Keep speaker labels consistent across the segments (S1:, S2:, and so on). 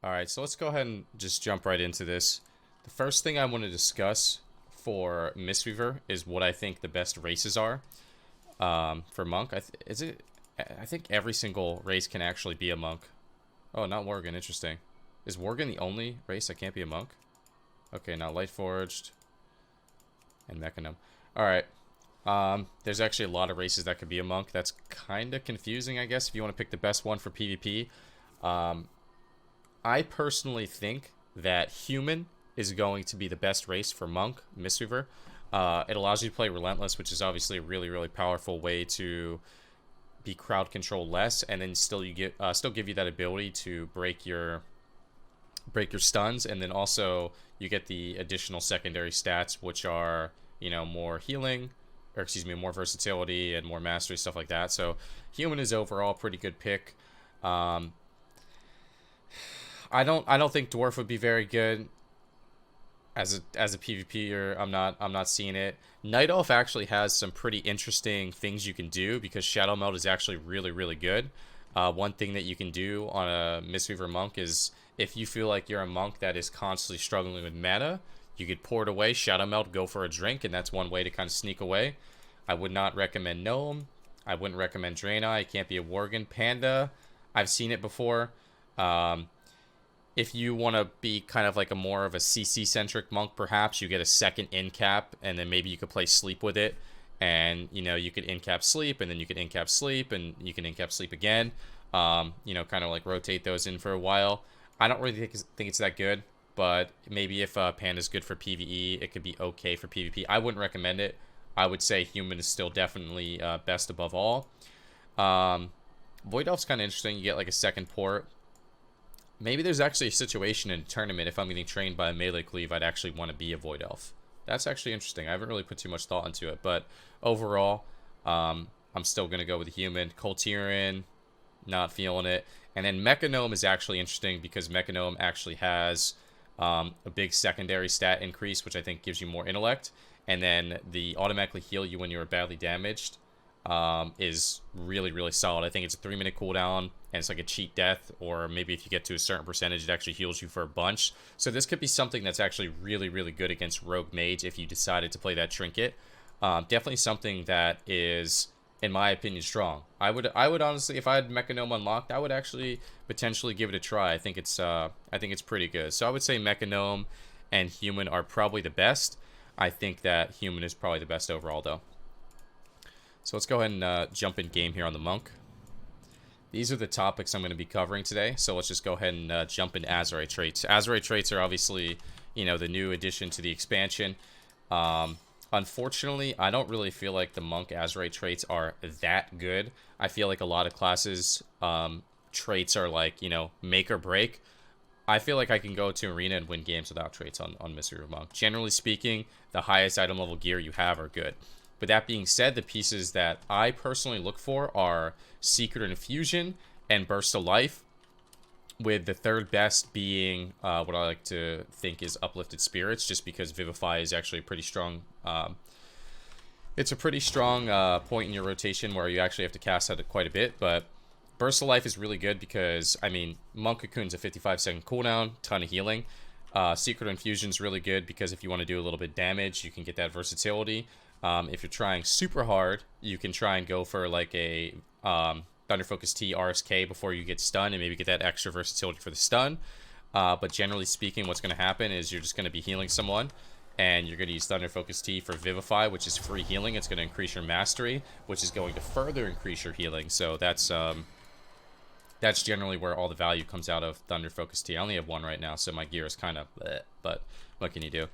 S1: Alright, so let's go ahead and just jump right into this. The first thing I want to discuss for Mistweaver is what I think the best races are. For Monk, I think every single race can actually be a Monk. Oh, not Worgen, interesting. Is Worgen the only race that can't be a Monk? Okay, now Light Forged and Mechanum. Alright. There's actually a lot of races that could be a Monk. That's kind of confusing, I guess, if you want to pick the best one for PvP. I personally think that Human is going to be the best race for Monk, Mistweaver. It allows you to play Relentless, which is obviously a really, really powerful way to be crowd control less, and then still give you that ability to break your stuns, and then also you get the additional secondary stats, which are, you know, more healing, or excuse me, more versatility and more mastery, stuff like that. So Human is overall a pretty good pick. I don't think Dwarf would be very good as a PvPer. I'm not seeing it. Night Elf actually has some pretty interesting things you can do because Shadow Meld is actually really, really good. One thing that you can do on a Mistweaver Monk is if you feel like you're a monk that is constantly struggling with mana, you could pour it away, Shadow Meld, go for a drink, and that's one way to kind of sneak away. I would not recommend Gnome. I wouldn't recommend Draenei. It can't be a Worgen. Panda, I've seen it before. If you want to be kind of like a more of a CC-centric monk, perhaps you get a second in-cap, and then maybe you could play sleep with it. And, you know, you could in-cap sleep, and then you could in-cap sleep, and you can in-cap sleep again. You know, kind of like rotate those in for a while. I don't really think it's that good, but maybe if Panda's good for PvE, it could be okay for PvP. I wouldn't recommend it. I would say Human is still definitely best above all. Void Elf's kind of interesting. You get like a second port. Maybe there's actually a situation in a tournament, if I'm getting trained by a melee cleave, I'd actually want to be a Void Elf. That's actually interesting. I haven't really put too much thought into it, but overall, I'm still going to go with Human. Coltirin, not feeling it. And then Mechanome is actually interesting because Mechanome actually has a big secondary stat increase, which I think gives you more intellect. And then the automatically heal you when you're badly damaged is really, really solid. I think it's a 3-minute cooldown, and it's like a cheat death, or maybe if you get to a certain percentage, it actually heals you for a bunch. So this could be something that's actually really, really good against Rogue Mage if you decided to play that trinket. Definitely something that is, in my opinion, strong. I would honestly, if I had Mechanome unlocked, I would actually potentially give it a try. I think it's pretty good. So I would say Mechanome and Human are probably the best. I think that Human is probably the best overall, though. So let's go ahead and jump in game here on the Monk. These are the topics I'm going to be covering today, so let's just go ahead and jump into Azerite traits. Azerite traits are obviously, you know, the new addition to the expansion. Unfortunately, I don't really feel like the Monk Azerite traits are that good. I feel like a lot of classes traits are like, you know, make or break. I feel like I can go to Arena and win games without traits on Mistweaver Monk. Generally speaking, the highest item level gear you have are good. But that being said, the pieces that I personally look for are Secret Infusion and Burst of Life, with the third best being what I like to think is Uplifted Spirits, just because Vivify is actually a pretty strong... it's a pretty strong point in your rotation where you actually have to cast at it quite a bit, but Burst of Life is really good because, I mean, Monk Cocoon's a 55-second cooldown, ton of healing. Secret Infusion is really good because if you want to do a little bit of damage, you can get that versatility. If you're trying super hard, you can try and go for like a Thunder Focus T RSK before you get stunned and maybe get that extra versatility for the stun. But generally speaking, what's going to happen is you're just going to be healing someone, and you're going to use Thunder Focus T for Vivify, which is free healing. It's going to increase your mastery, which is going to further increase your healing. So that's generally where all the value comes out of Thunder Focus T. I only have one right now, so my gear is kind of bleh, but what can you do?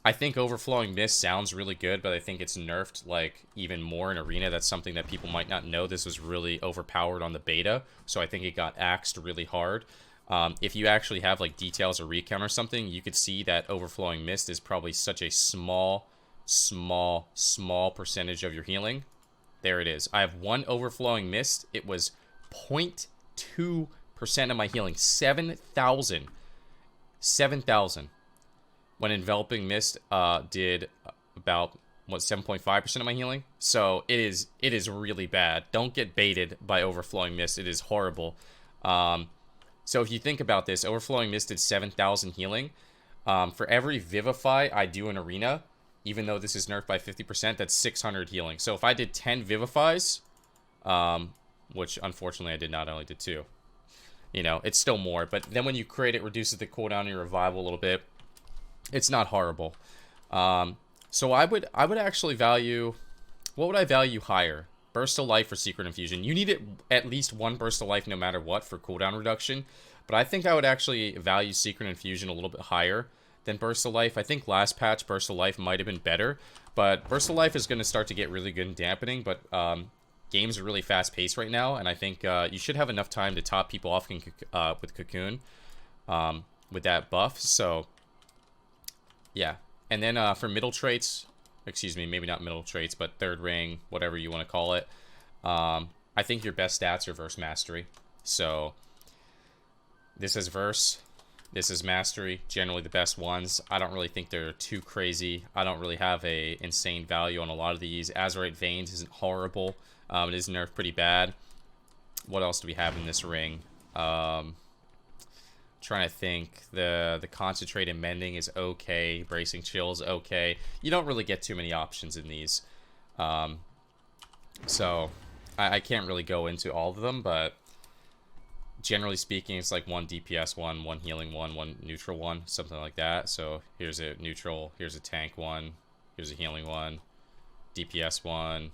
S1: I think Overflowing Mist sounds really good, but I think it's nerfed like even more in Arena. That's something that people might not know. This was really overpowered on the beta, so I think it got axed really hard. If you actually have like details or recount or something, you could see that Overflowing Mist is probably such a small percentage of your healing. There it is. I have one Overflowing Mist. It was 0.2% of my healing. 7,000. When Enveloping Mist did about, what, 7.5% of my healing? So it is really bad. Don't get baited by Overflowing Mist. It is horrible. So if you think about this, Overflowing Mist did 7,000 healing. For every Vivify I do in Arena, even though this is nerfed by 50%, that's 600 healing. So if I did 10 Vivifies, which unfortunately I did not, I only did 2. You know, it's still more. But then when you crit, it reduces the cooldown on your revival a little bit. It's not horrible. So I would actually value... What would I value higher? Burst of Life or Secret Infusion? You need at least 1 Burst of Life no matter what for cooldown reduction. But I think I would actually value Secret Infusion a little bit higher than Burst of Life. I think last patch Burst of Life might have been better. But Burst of Life is going to start to get really good in dampening. But games are really fast paced right now. And I think you should have enough time to top people off with Cocoon with that buff. So, yeah. And then for middle traits... Excuse me, maybe not middle traits, but third ring, whatever you want to call it. I think your best stats are Verse Mastery. So this is Verse, this is Mastery, generally the best ones. I don't really think they're too crazy. I don't really have a insane value on a lot of these. Azurite Veins isn't horrible. It is nerfed pretty bad. What else do we have in this ring? Trying to think. The Concentrated Mending is okay. Bracing Chill is okay. You don't really get too many options in these. So I can't really go into all of them, but generally speaking, it's like 1 DPS 1, 1 healing 1, 1 neutral 1, something like that. So here's a neutral, here's a tank 1, here's a healing 1, DPS 1,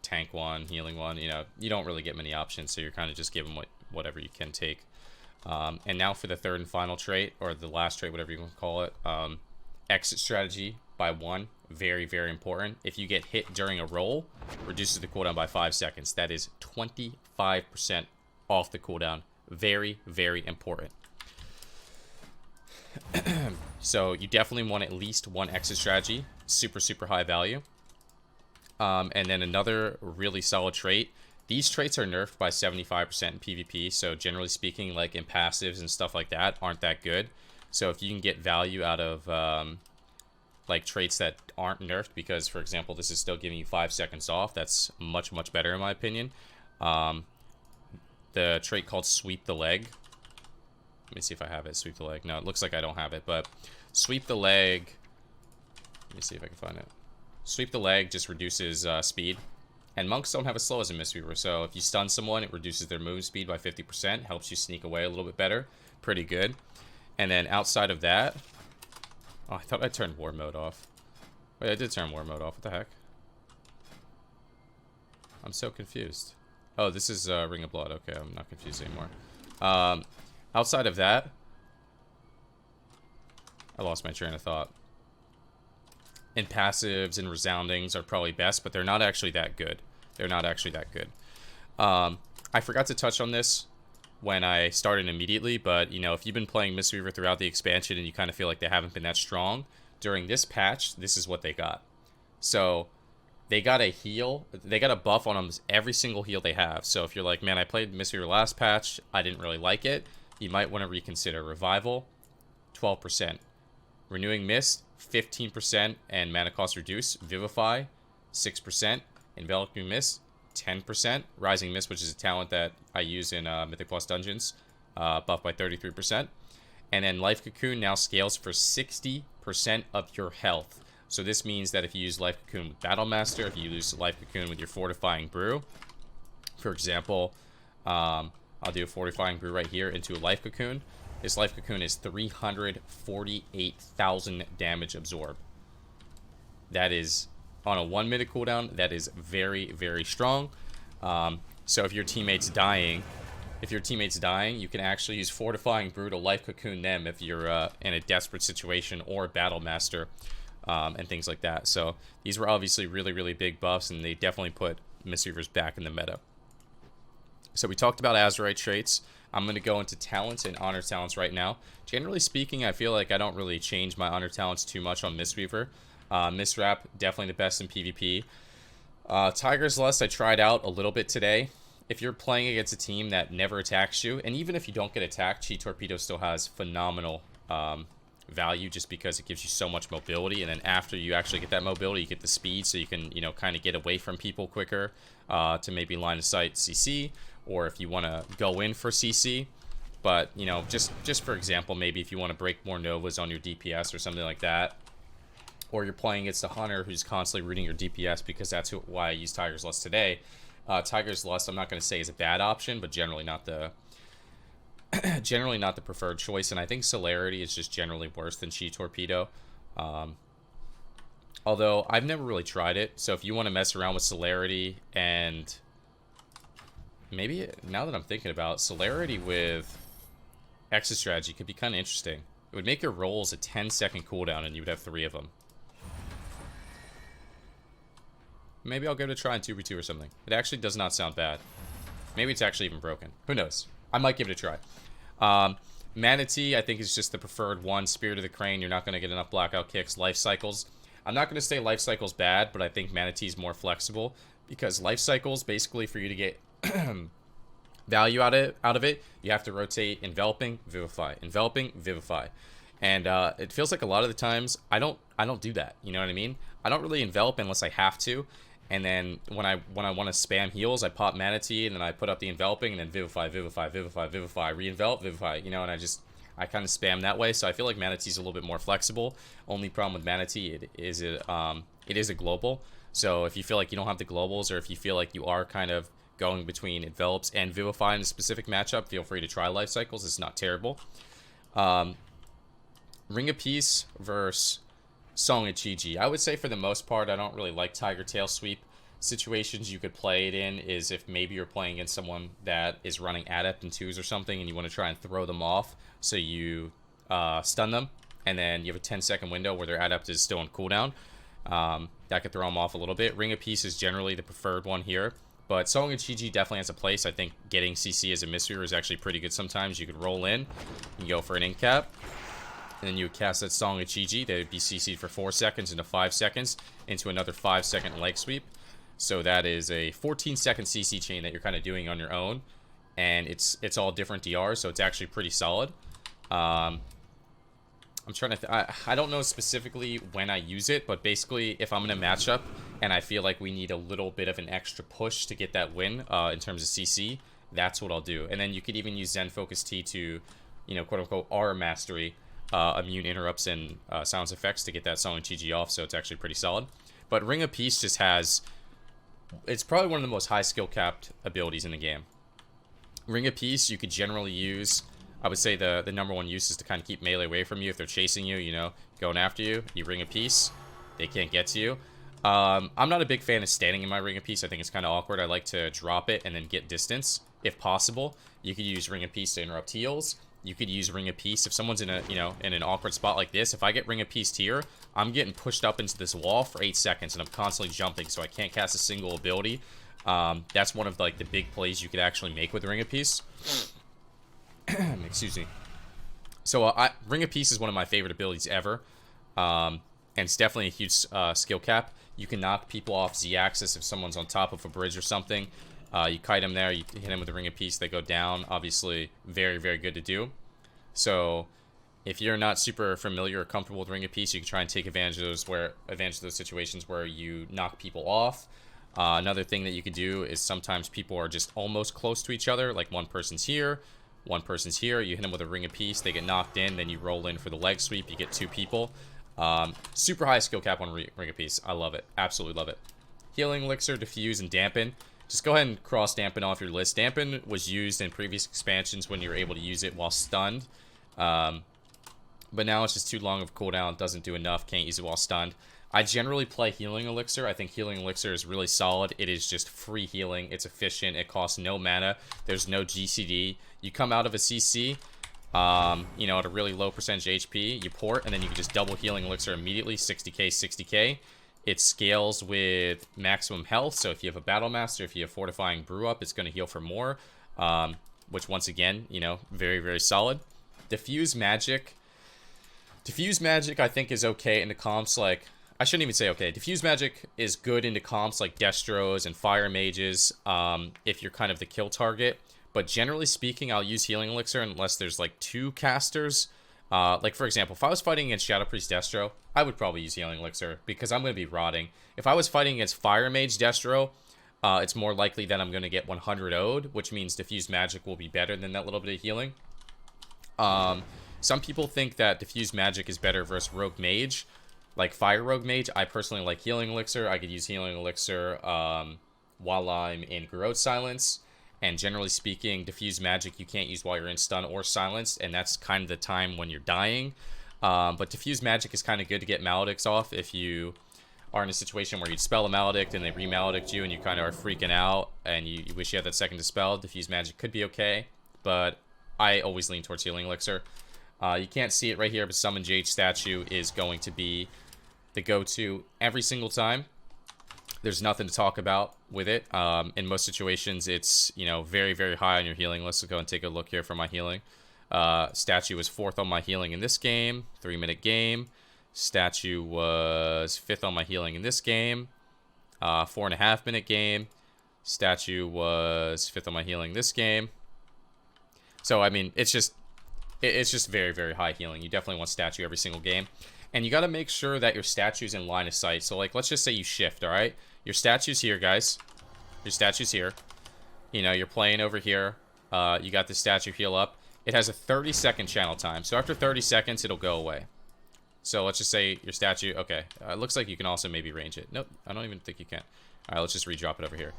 S1: tank 1, healing 1. You know, you don't really get many options, so you're kind of just given whatever you can take. And now for the third and final trait, or the last trait, whatever you want to call it, exit strategy by 1, very, very important. If you get hit during a roll, reduces the cooldown by 5 seconds. That is 25% off the cooldown. Very, very important. So you definitely want at least 1 exit strategy. Super, super high value. And then another really solid trait. These traits are nerfed by 75% in PvP, so generally speaking, like in passives and stuff like that, aren't that good. So if you can get value out of like traits that aren't nerfed, because for example, this is still giving you 5 seconds off, that's much, much better in my opinion. The trait called Sweep the Leg. Let me see if I have it. Sweep the Leg. No, it looks like I don't have it, but Sweep the Leg. Let me see if I can find it. Sweep the Leg just reduces speed. And monks don't have as slow as a Mistweaver, so if you stun someone, it reduces their move speed by 50%, helps you sneak away a little bit better. Pretty good. And then outside of that... Oh, I thought I turned War Mode off. Wait, I did turn War Mode off. What the heck? I'm so confused. Oh, this is Ring of Blood. Okay, I'm not confused anymore. Outside of that... I lost my train of thought. And passives and resoundings are probably best, but they're not actually that good. They're not actually that good. I forgot to touch on this when I started immediately, but you know, if you've been playing Mistweaver throughout the expansion and you kind of feel like they haven't been that strong, during this patch, this is what they got. So they got a heal, they got a buff on almost every single heal they have. So if you're like, man, I played Mistweaver last patch, I didn't really like it, you might want to reconsider. Revival, 12%. Renewing Mist, 15%, and mana cost reduce. Vivify, 6%. Enveloping Mist, 10%. Rising Mist, which is a talent that I use in Mythic Plus Dungeons, buffed by 33%. And then Life Cocoon now scales for 60% of your health. So this means that if you use Life Cocoon with Battle Master, if you use Life Cocoon with your Fortifying Brew, for example, I'll do a Fortifying Brew right here into a Life Cocoon. This Life Cocoon is 348,000 damage absorb. That is, on a 1 minute cooldown, that is very, very strong. So if your teammate's dying, you can actually use Fortifying Brew to Life Cocoon them if you're in a desperate situation, or Battle Master, and things like that. So these were obviously really, really big buffs, and they definitely put Mistweavers back in the meta. So we talked about Azurite traits. I'm going to go into talents and honor talents right now. Generally speaking, I feel like I don't really change my honor talents too much on Mistweaver. Mistwrap, definitely the best in PvP. Tiger's Lust, I tried out a little bit today. If you're playing against a team that never attacks you, and even if you don't get attacked, Chi Torpedo still has phenomenal value just because it gives you so much mobility. And then after you actually get that mobility, you get the speed, so you can, you know, kind of get away from people quicker to maybe line of sight CC. Or if you want to go in for CC, But, you know, just for example, maybe if you want to break more Novas on your DPS or something like that, or you're playing against a hunter who's constantly rooting your DPS, because that's why I use Tiger's Lust today. Tiger's Lust, I'm not going to say is a bad option, but generally not the preferred choice. And I think Celerity is just generally worse than Chi Torpedo. Although I've never really tried it, so if you want to mess around with Celerity, and maybe, now that I'm thinking about it, Celerity with Exit Strategy could be kind of interesting. It would make your rolls a 10-second cooldown, and you would have 3 of them. Maybe I'll give it a try in 2v2 or something. It actually does not sound bad. Maybe it's actually even broken. Who knows? I might give it a try. Manatee, I think, is just the preferred one. Spirit of the Crane, you're not going to get enough blackout kicks. Life Cycles, I'm not going to say Life Cycle's bad, but I think Manatee is more flexible, because Life Cycles, basically, for you to get value out of it, you have to rotate Enveloping, Vivify, Enveloping, Vivify. And it feels like a lot of the times I don't do that. You know what I mean? I don't really envelop unless I have to. And then when I want to spam heals, I pop Manatee, and then I put up the enveloping, and then Vivify, Vivify, Vivify, Vivify, re-envelop, Vivify, you know, and I kind of spam that way. So I feel like Manatee's a little bit more flexible. Only problem with Manatee, it is a global. So if you feel like you don't have the globals, or if you feel like you are kind of going between envelops and Vivify in a specific matchup, feel free to try Life Cycles. It's not terrible. Ring of Peace versus Song of Chi-Ji. I would say for the most part, I don't really like Tiger Tail Sweep. Situations you could play it in is if maybe you're playing against someone that is running Adept in 2s or something, and you want to try and throw them off, so you stun them, and then you have a 10-second window where their Adept is still on cooldown. That could throw them off a little bit. Ring of Peace is generally the preferred one here, but Song of Chi-Ji definitely has a place. I think getting CC as a Mistweaver is actually pretty good sometimes. You could roll in and go for an incap, and then you would cast that Song of Chi-Ji. They would be CC'd for 4 seconds into 5 seconds into another 5-second leg sweep. So that is a 14-second CC chain that you're kind of doing on your own, and it's all different DRs, so it's actually pretty solid. I'm trying to I don't know specifically when I use it, but basically if I'm in a matchup and I feel like we need a little bit of an extra push to get that win in terms of CC, that's what I'll do. And then you could even use Zen Focus T to, you know, quote-unquote R mastery immune interrupts and sounds effects to get that Song of Chi-Ji off, so it's actually pretty solid. But Ring of Peace just has, it's probably one of the most high skill capped abilities in the game. Ring of Peace you could generally use, I would say the number one use is to kind of keep melee away from you. If they're chasing you, you know, going after you, you Ring of Peace, they can't get to you. I'm not a big fan of standing in my Ring of Peace. I think it's kind of awkward. I like to drop it and then get distance if possible. You could use Ring of Peace to interrupt heals. You could use Ring of Peace if someone's in a, you know, in an awkward spot like this. If I get Ring of Peace here, I'm getting pushed up into this wall for 8 seconds, and I'm constantly jumping, so I can't cast a single ability. That's one of like the big plays you could actually make with Ring of Peace. Excuse me. So Ring of Peace is one of my favorite abilities ever, and it's definitely a huge skill cap. You can knock people off Z-axis if someone's on top of a bridge or something. You kite them there, you hit them with the Ring of Peace, they go down. Obviously, very, very good to do. So, if you're not super familiar or comfortable with Ring of Peace, you can try and take advantage of those situations where you knock people off. Another thing that you could do is sometimes people are just almost close to each other, like one person's here, one person's here. You hit them with a Ring of Peace, they get knocked in, then you roll in for the leg sweep, you get 2 people. Super high skill cap on Ring of Peace. I love it. Absolutely love it. Healing Elixir, Diffuse, and Dampen. Just go ahead and cross Dampen off your list. Dampen was used in previous expansions when you were able to use it while stunned. But now it's just too long of a cooldown. Doesn't do enough. Can't use it while stunned. I generally play Healing Elixir. I think Healing Elixir is really solid. It is just free healing. It's efficient. It costs no mana. There's no GCD. You come out of a CC, you know, at a really low percentage HP. You port, and then you can just double Healing Elixir immediately. 60k, 60k. It scales with maximum health, so if you have a Battle Master, if you have Fortifying Brew Up, it's going to heal for more, which once again, you know, very, very solid. Diffuse Magic I think is okay into comps like, I shouldn't even say okay, Diffuse Magic is good into comps like Destros and Fire Mages, if you're kind of the kill target, but generally speaking, I'll use Healing Elixir unless there's like 2 casters. Like, for example, if I was fighting against Shadow Priest Destro, I would probably use Healing Elixir because I'm going to be rotting. If I was fighting against Fire Mage Destro, it's more likely that I'm going to get 100 O'd, which means Diffuse Magic will be better than that little bit of healing. Some people think that Diffuse Magic is better versus Rogue Mage, like Fire Rogue Mage. I personally like Healing Elixir. I could use Healing Elixir while I'm in Garrote Silence. And generally speaking, Diffuse Magic you can't use while you're in stun or silenced, and that's kind of the time when you're dying. But Diffuse Magic is kind of good to get Maledicts off if you are in a situation where you dispel a Maledict and they re-Maledict you and you kind of are freaking out and you wish you had that second dispel. Diffuse Magic could be okay, but I always lean towards Healing Elixir. You can't see it right here, but Summon Jade Statue is going to be the go-to every single time. There's nothing to talk about with it. In most situations, it's, you know, very, very high on your healing list. Let's go and take a look here for my healing. Statue was 4th on my healing in this game. 3-minute game. Statue was 5th on my healing in this game. 4.5-minute game. Statue was 5th on my healing this game. So, I mean, it's just very, very high healing. You definitely want Statue every single game. And you got to make sure that your statue's in line of sight. So, like, let's just say you shift, all right? Your statue's here, guys. Your statue's here. You know, you're playing over here. You got the statue heal up. It has a 30-second channel time. So, after 30 seconds, it'll go away. So, let's just say your statue... Okay, it looks like you can also maybe range it. Nope, I don't even think you can. All right, let's just redrop it over here.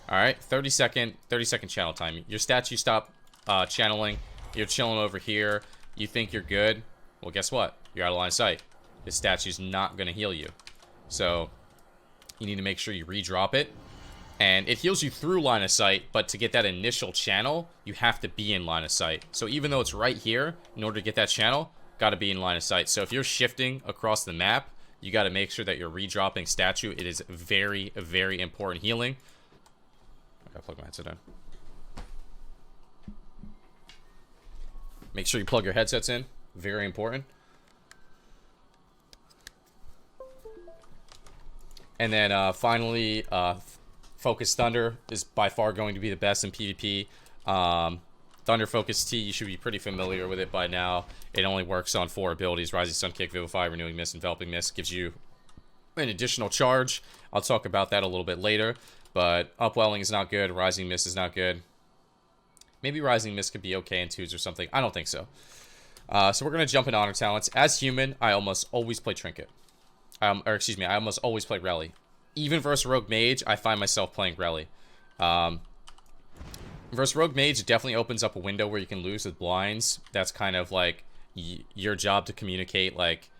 S1: All right, 30-second channel time. Your statue stop channeling. You're chilling over here. You think you're good. Well, guess what? You're out of line of sight. This statue's not going to heal you. So, you need to make sure you redrop it. And it heals you through line of sight, but to get that initial channel, you have to be in line of sight. So even though it's right here, in order to get that channel, got to be in line of sight. So if you're shifting across the map, you got to make sure that you're redropping statue. It is very, very important healing. I gotta plug my headset in. Make sure you plug your headsets in. Very important. And then finally, Focus Thunder is by far going to be the best in PvP. Thunder Focus T, you should be pretty familiar with it by now. It only works on 4 abilities: Rising Sun Kick, Vivify, Renewing Mist, Enveloping Mist. Gives you an additional charge. I'll talk about that a little bit later. But Upwelling is not good. Rising Mist is not good. Maybe Rising Mist could be okay in 2s or something. I don't think so. So we're going to jump into Honor Talents. As human, I almost always play Trinket. I almost always play Rally. Even versus Rogue Mage, I find myself playing Rally. Versus Rogue Mage, it definitely opens up a window where you can lose with blinds. That's kind of like your job to communicate, like,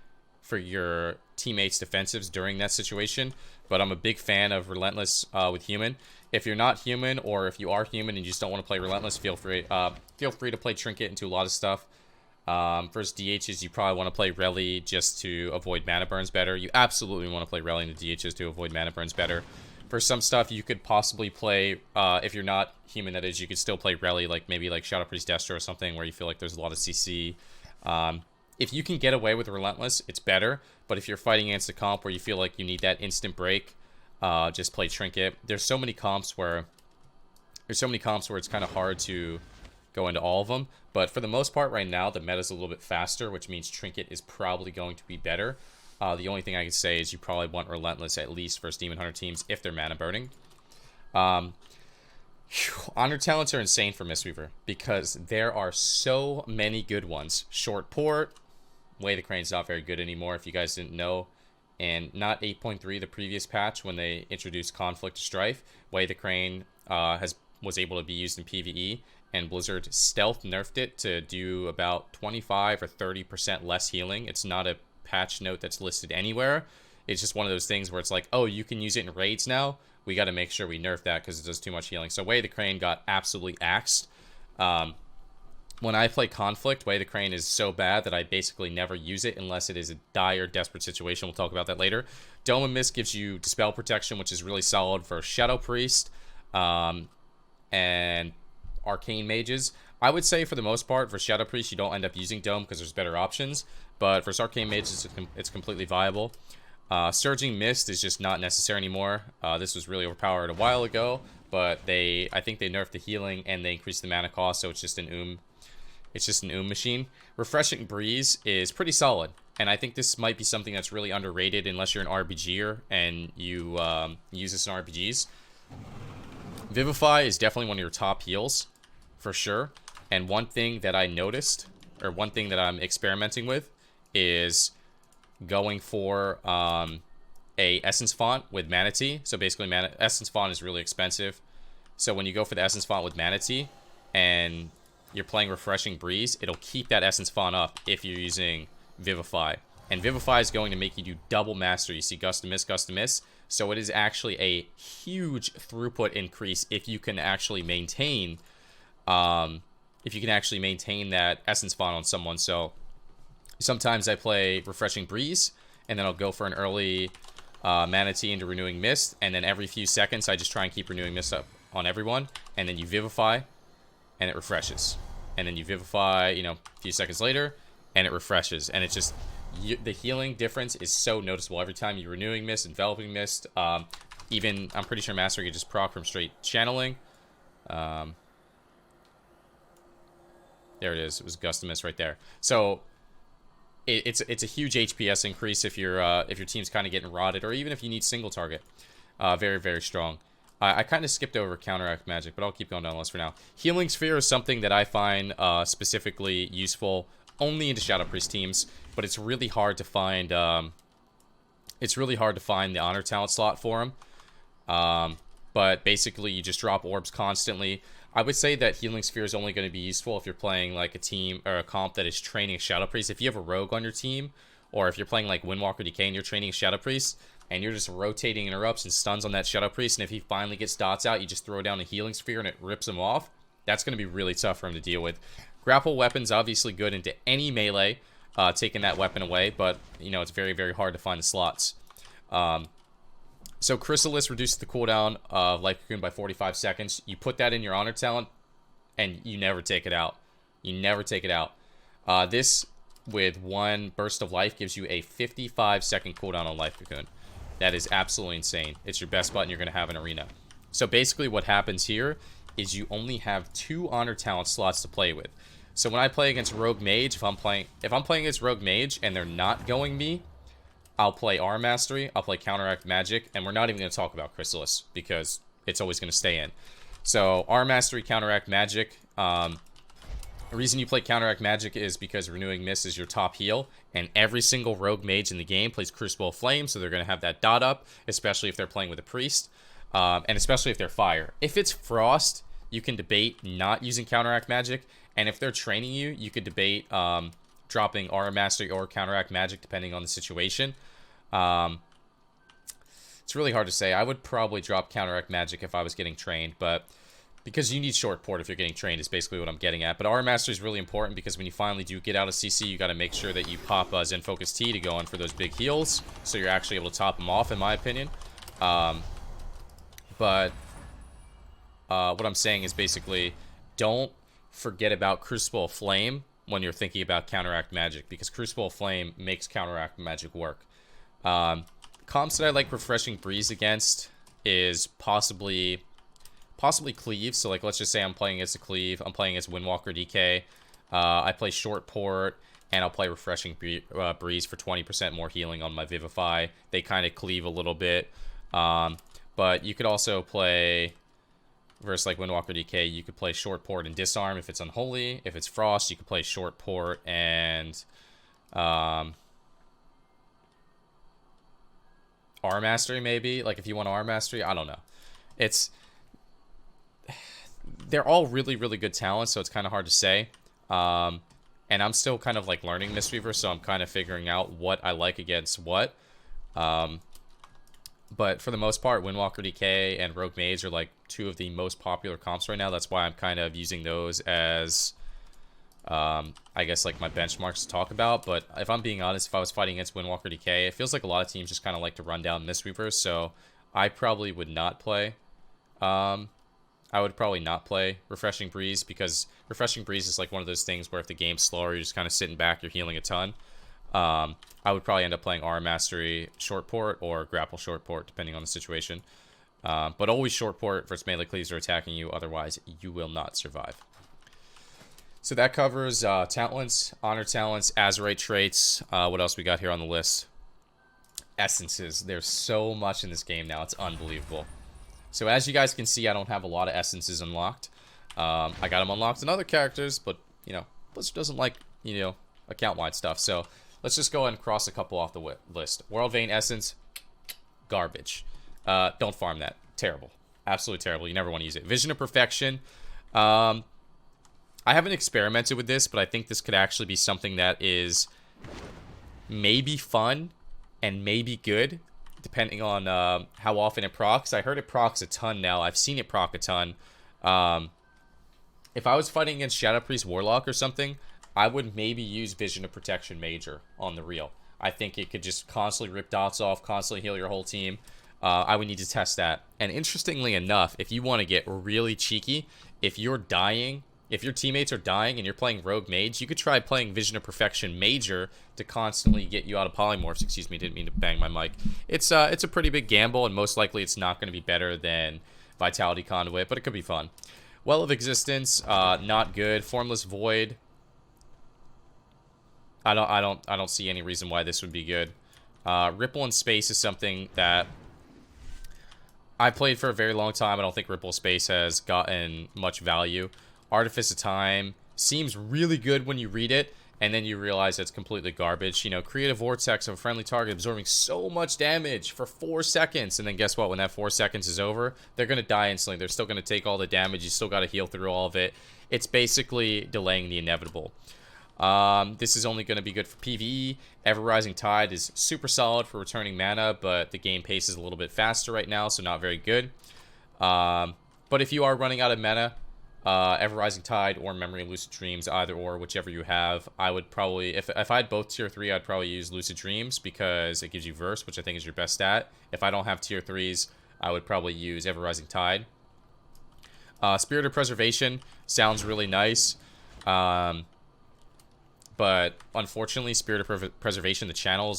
S1: for your teammates' defensives during that situation. But I'm a big fan of Relentless with human. If you're not human, or if you are human and you just don't want to play Relentless, feel free to play Trinket into a lot of stuff. Versus DHs, you probably want to play Rally just to avoid mana burns better. You absolutely want to play Rally into DHs to avoid mana burns better. For some stuff, you could possibly play, if you're not human, that is, you could still play Rally, like maybe like Shadow Priest Destro or something, where you feel like there's a lot of CC. If you can get away with Relentless, it's better. But if you're fighting against a comp where you feel like you need that instant break, just play Trinket. There's so many comps where it's kind of hard to go into all of them. But for the most part right now, the meta's a little bit faster, which means Trinket is probably going to be better. The only thing I could say is you probably want Relentless at least versus Demon Hunter teams if they're mana burning. Honor Talents are insane for Mistweaver because there are so many good ones. Short Port, Way the Crane's not very good anymore if you guys didn't know. And not 8.3, the previous patch when they introduced Conflict to Strife. Way the Crane was able to be used in PvE. And Blizzard stealth nerfed it to do about 25 or 30% less healing. It's not a patch note that's listed anywhere. It's just one of those things where it's like, oh, you can use it in raids now. We got to make sure we nerf that because it does too much healing. So Way the Crane got absolutely axed. When I play Conflict, Way the Crane is so bad that I basically never use it unless it is a dire, desperate situation. We'll talk about that later. Dome and Mist gives you Dispel Protection, which is really solid for Shadow Priest. And Arcane Mages. I would say for the most part for Shadow Priest you don't end up using Dome because there's better options, but for Arcane Mages it's completely viable. Surging Mist is just not necessary anymore. This was really overpowered a while ago, but I think they nerfed the healing and they increased the mana cost, so it's just an machine. Refreshing Breeze is pretty solid, and I think this might be something that's really underrated unless you're an RPGer and you use this in RPGs. Vivify is definitely one of your top heals, for sure. And one thing that I noticed or one thing that I'm experimenting with is going for a Essence Font with Mana Tea. So basically, Essence Font is really expensive. So when you go for the Essence Font with Mana Tea and you're playing Refreshing Breeze, it'll keep that Essence Font up if you're using Vivify. And Vivify is going to make you do double mastery. You see Gust to Miss, Gust to Miss. So it is actually a huge throughput increase if you can actually maintain that Essence Font on someone. So sometimes I play Refreshing Breeze, and then I'll go for an early Mana Tea into Renewing Mist, and then every few seconds I just try and keep Renewing Mist up on everyone, and then you Vivify, and it refreshes. And then you Vivify, you know, a few seconds later, and it refreshes. And it's just, the healing difference is so noticeable every time you're Renewing Mist, Enveloping Mist. Even, I'm pretty sure Master could just proc from straight channeling. There it is. It was Gust to Miss right there. So it's a huge HPS increase if your team's kind of getting rotted, or even if you need single target. Very, very strong. I kind of skipped over Counteract Magic, but I'll keep going down the list for now. Healing Sphere is something that I find specifically useful only into Shadow Priest teams, but it's really hard to find. It's really hard to find the Honor Talent slot for him. But basically, you just drop orbs constantly. I would say that Healing Sphere is only going to be useful if you're playing like a team or a comp that is training Shadow Priest. If you have a Rogue on your team, or if you're playing like Windwalker Decay and you're training Shadow Priest, and you're just rotating interrupts and stuns on that Shadow Priest, and if he finally gets dots out, you just throw down a Healing Sphere and it rips him off, that's going to be really tough for him to deal with. Grapple Weapon's obviously good into any melee, taking that weapon away, but, you know, it's very, very hard to find the slots. So Chrysalis reduces the cooldown of Life Cocoon by 45 seconds. You put that in your Honor Talent, and you never take it out. You never take it out. This, with one Burst of Life, gives you a 55-second cooldown on Life Cocoon. That is absolutely insane. It's your best button you're going to have in Arena. So basically what happens here is you only have 2 Honor Talent slots to play with. So when I play against Rogue Mage, if I'm playing against Rogue Mage and they're not going me, I'll play Arm Mastery, I'll play Counteract Magic, and we're not even going to talk about Chrysalis because it's always going to stay in. So Arm Mastery, Counteract Magic. The reason you play Counteract Magic is because Renewing Mist is your top heal, and every single Rogue Mage in the game plays Crucible of Flame, so they're going to have that dot up, especially if they're playing with a Priest, and especially if they're Fire. If it's Frost, you can debate not using Counteract Magic, and if they're training you, you could debate dropping Aura Mastery or Counteract Magic, depending on the situation. It's really hard to say. I would probably drop Counteract Magic if I was getting trained, but because you need short port if you're getting trained is basically what I'm getting at. But Aura Mastery is really important because when you finally do get out of CC, you got to make sure that you pop Zen Focus T to go in for those big heals, so you're actually able to top them off, in my opinion. But what I'm saying is basically don't forget about Crucible of Flame when you're thinking about Counteract Magic, because Crucible of Flame makes Counteract Magic work. Comps that I like Refreshing Breeze against is possibly Cleave. So like, let's just say I'm playing against a Cleave, I'm playing against Windwalker DK, I play Short Port, and I'll play Refreshing Breeze for 20% more healing on my Vivify. They kind of cleave a little bit, but you could also play, versus like Windwalker DK, you could play Short Port and Disarm if it's Unholy. If it's Frost, you could play Short Port and Arm Mastery, maybe. Like if you want Arm Mastery, I don't know. They're all really, really good talents, so it's kind of hard to say. And I'm still kind of like learning Mistweaver, so I'm kind of figuring out what I like against what. But for the most part, Windwalker DK and Rogue Mage are like 2 of the most popular comps right now. That's why I'm kind of using those as, I guess, like my benchmarks to talk about. But if I'm being honest, if I was fighting against Windwalker DK, it feels like a lot of teams just kind of like to run down Mistweavers. So I probably would not play. I would probably not play Refreshing Breeze, because Refreshing Breeze is like one of those things where if the game's slower, you're just kind of sitting back, you're healing a ton. I would probably end up playing Arm Mastery Short Port or Grapple Short Port, depending on the situation. But always Short Port versus melee cleaves are attacking you, otherwise you will not survive. So that covers talents, honor talents, Azurite traits. What else we got here on the list? Essences. There's so much in this game now, it's unbelievable. So as you guys can see, I don't have a lot of essences unlocked. I got them unlocked in other characters, but, you know, Blizzard doesn't like you know, account-wide stuff. So let's just go ahead and cross a couple off the list. World Vein Essence, garbage. Don't farm that. Terrible. Absolutely terrible. You never want to use it. Vision of Perfection. I haven't experimented with this, but I think this could actually be something that is maybe fun and maybe good, depending on how often it procs. I heard it procs a ton now. I've seen it proc a ton. If I was fighting against Shadow Priest Warlock or something, I would maybe use Vision of Protection Major on the real. I think it could just constantly rip dots off, constantly heal your whole team. I would need to test that. And interestingly enough, if you want to get really cheeky, if you're dying, if your teammates are dying and you're playing Rogue Mage, you could try playing Vision of Perfection Major to constantly get you out of polymorphs. Excuse me, didn't mean to bang my mic. It's a pretty big gamble, and most likely it's not going to be better than Vitality Conduit, but it could be fun. Well of Existence, not good. Formless Void, I don't see any reason why this would be good. Ripple in Space is something that I played for a very long time. I don't think Ripple Space has gotten much value. Artifice of Time seems really good when you read it, and then you realize it's completely garbage. You know, create a vortex of a friendly target absorbing so much damage for 4 seconds, and then guess what? When that 4 seconds is over, they're going to die instantly. They're still going to take all the damage. You still got to heal through all of it. It's basically delaying the inevitable. This is only going to be good for PvE. Ever Rising Tide is super solid for returning mana, but the game pace is a little bit faster right now, so not very good. But if you are running out of mana, Ever Rising Tide or Memory of Lucid Dreams, either or, whichever you have, I would probably, if I had both tier 3, I'd probably use Lucid Dreams because it gives you Verse, which I think is your best stat. If I don't have tier 3s, I would probably use Ever Rising Tide. Spirit of Preservation sounds really nice. But unfortunately, Spirit of Preservation, the channel,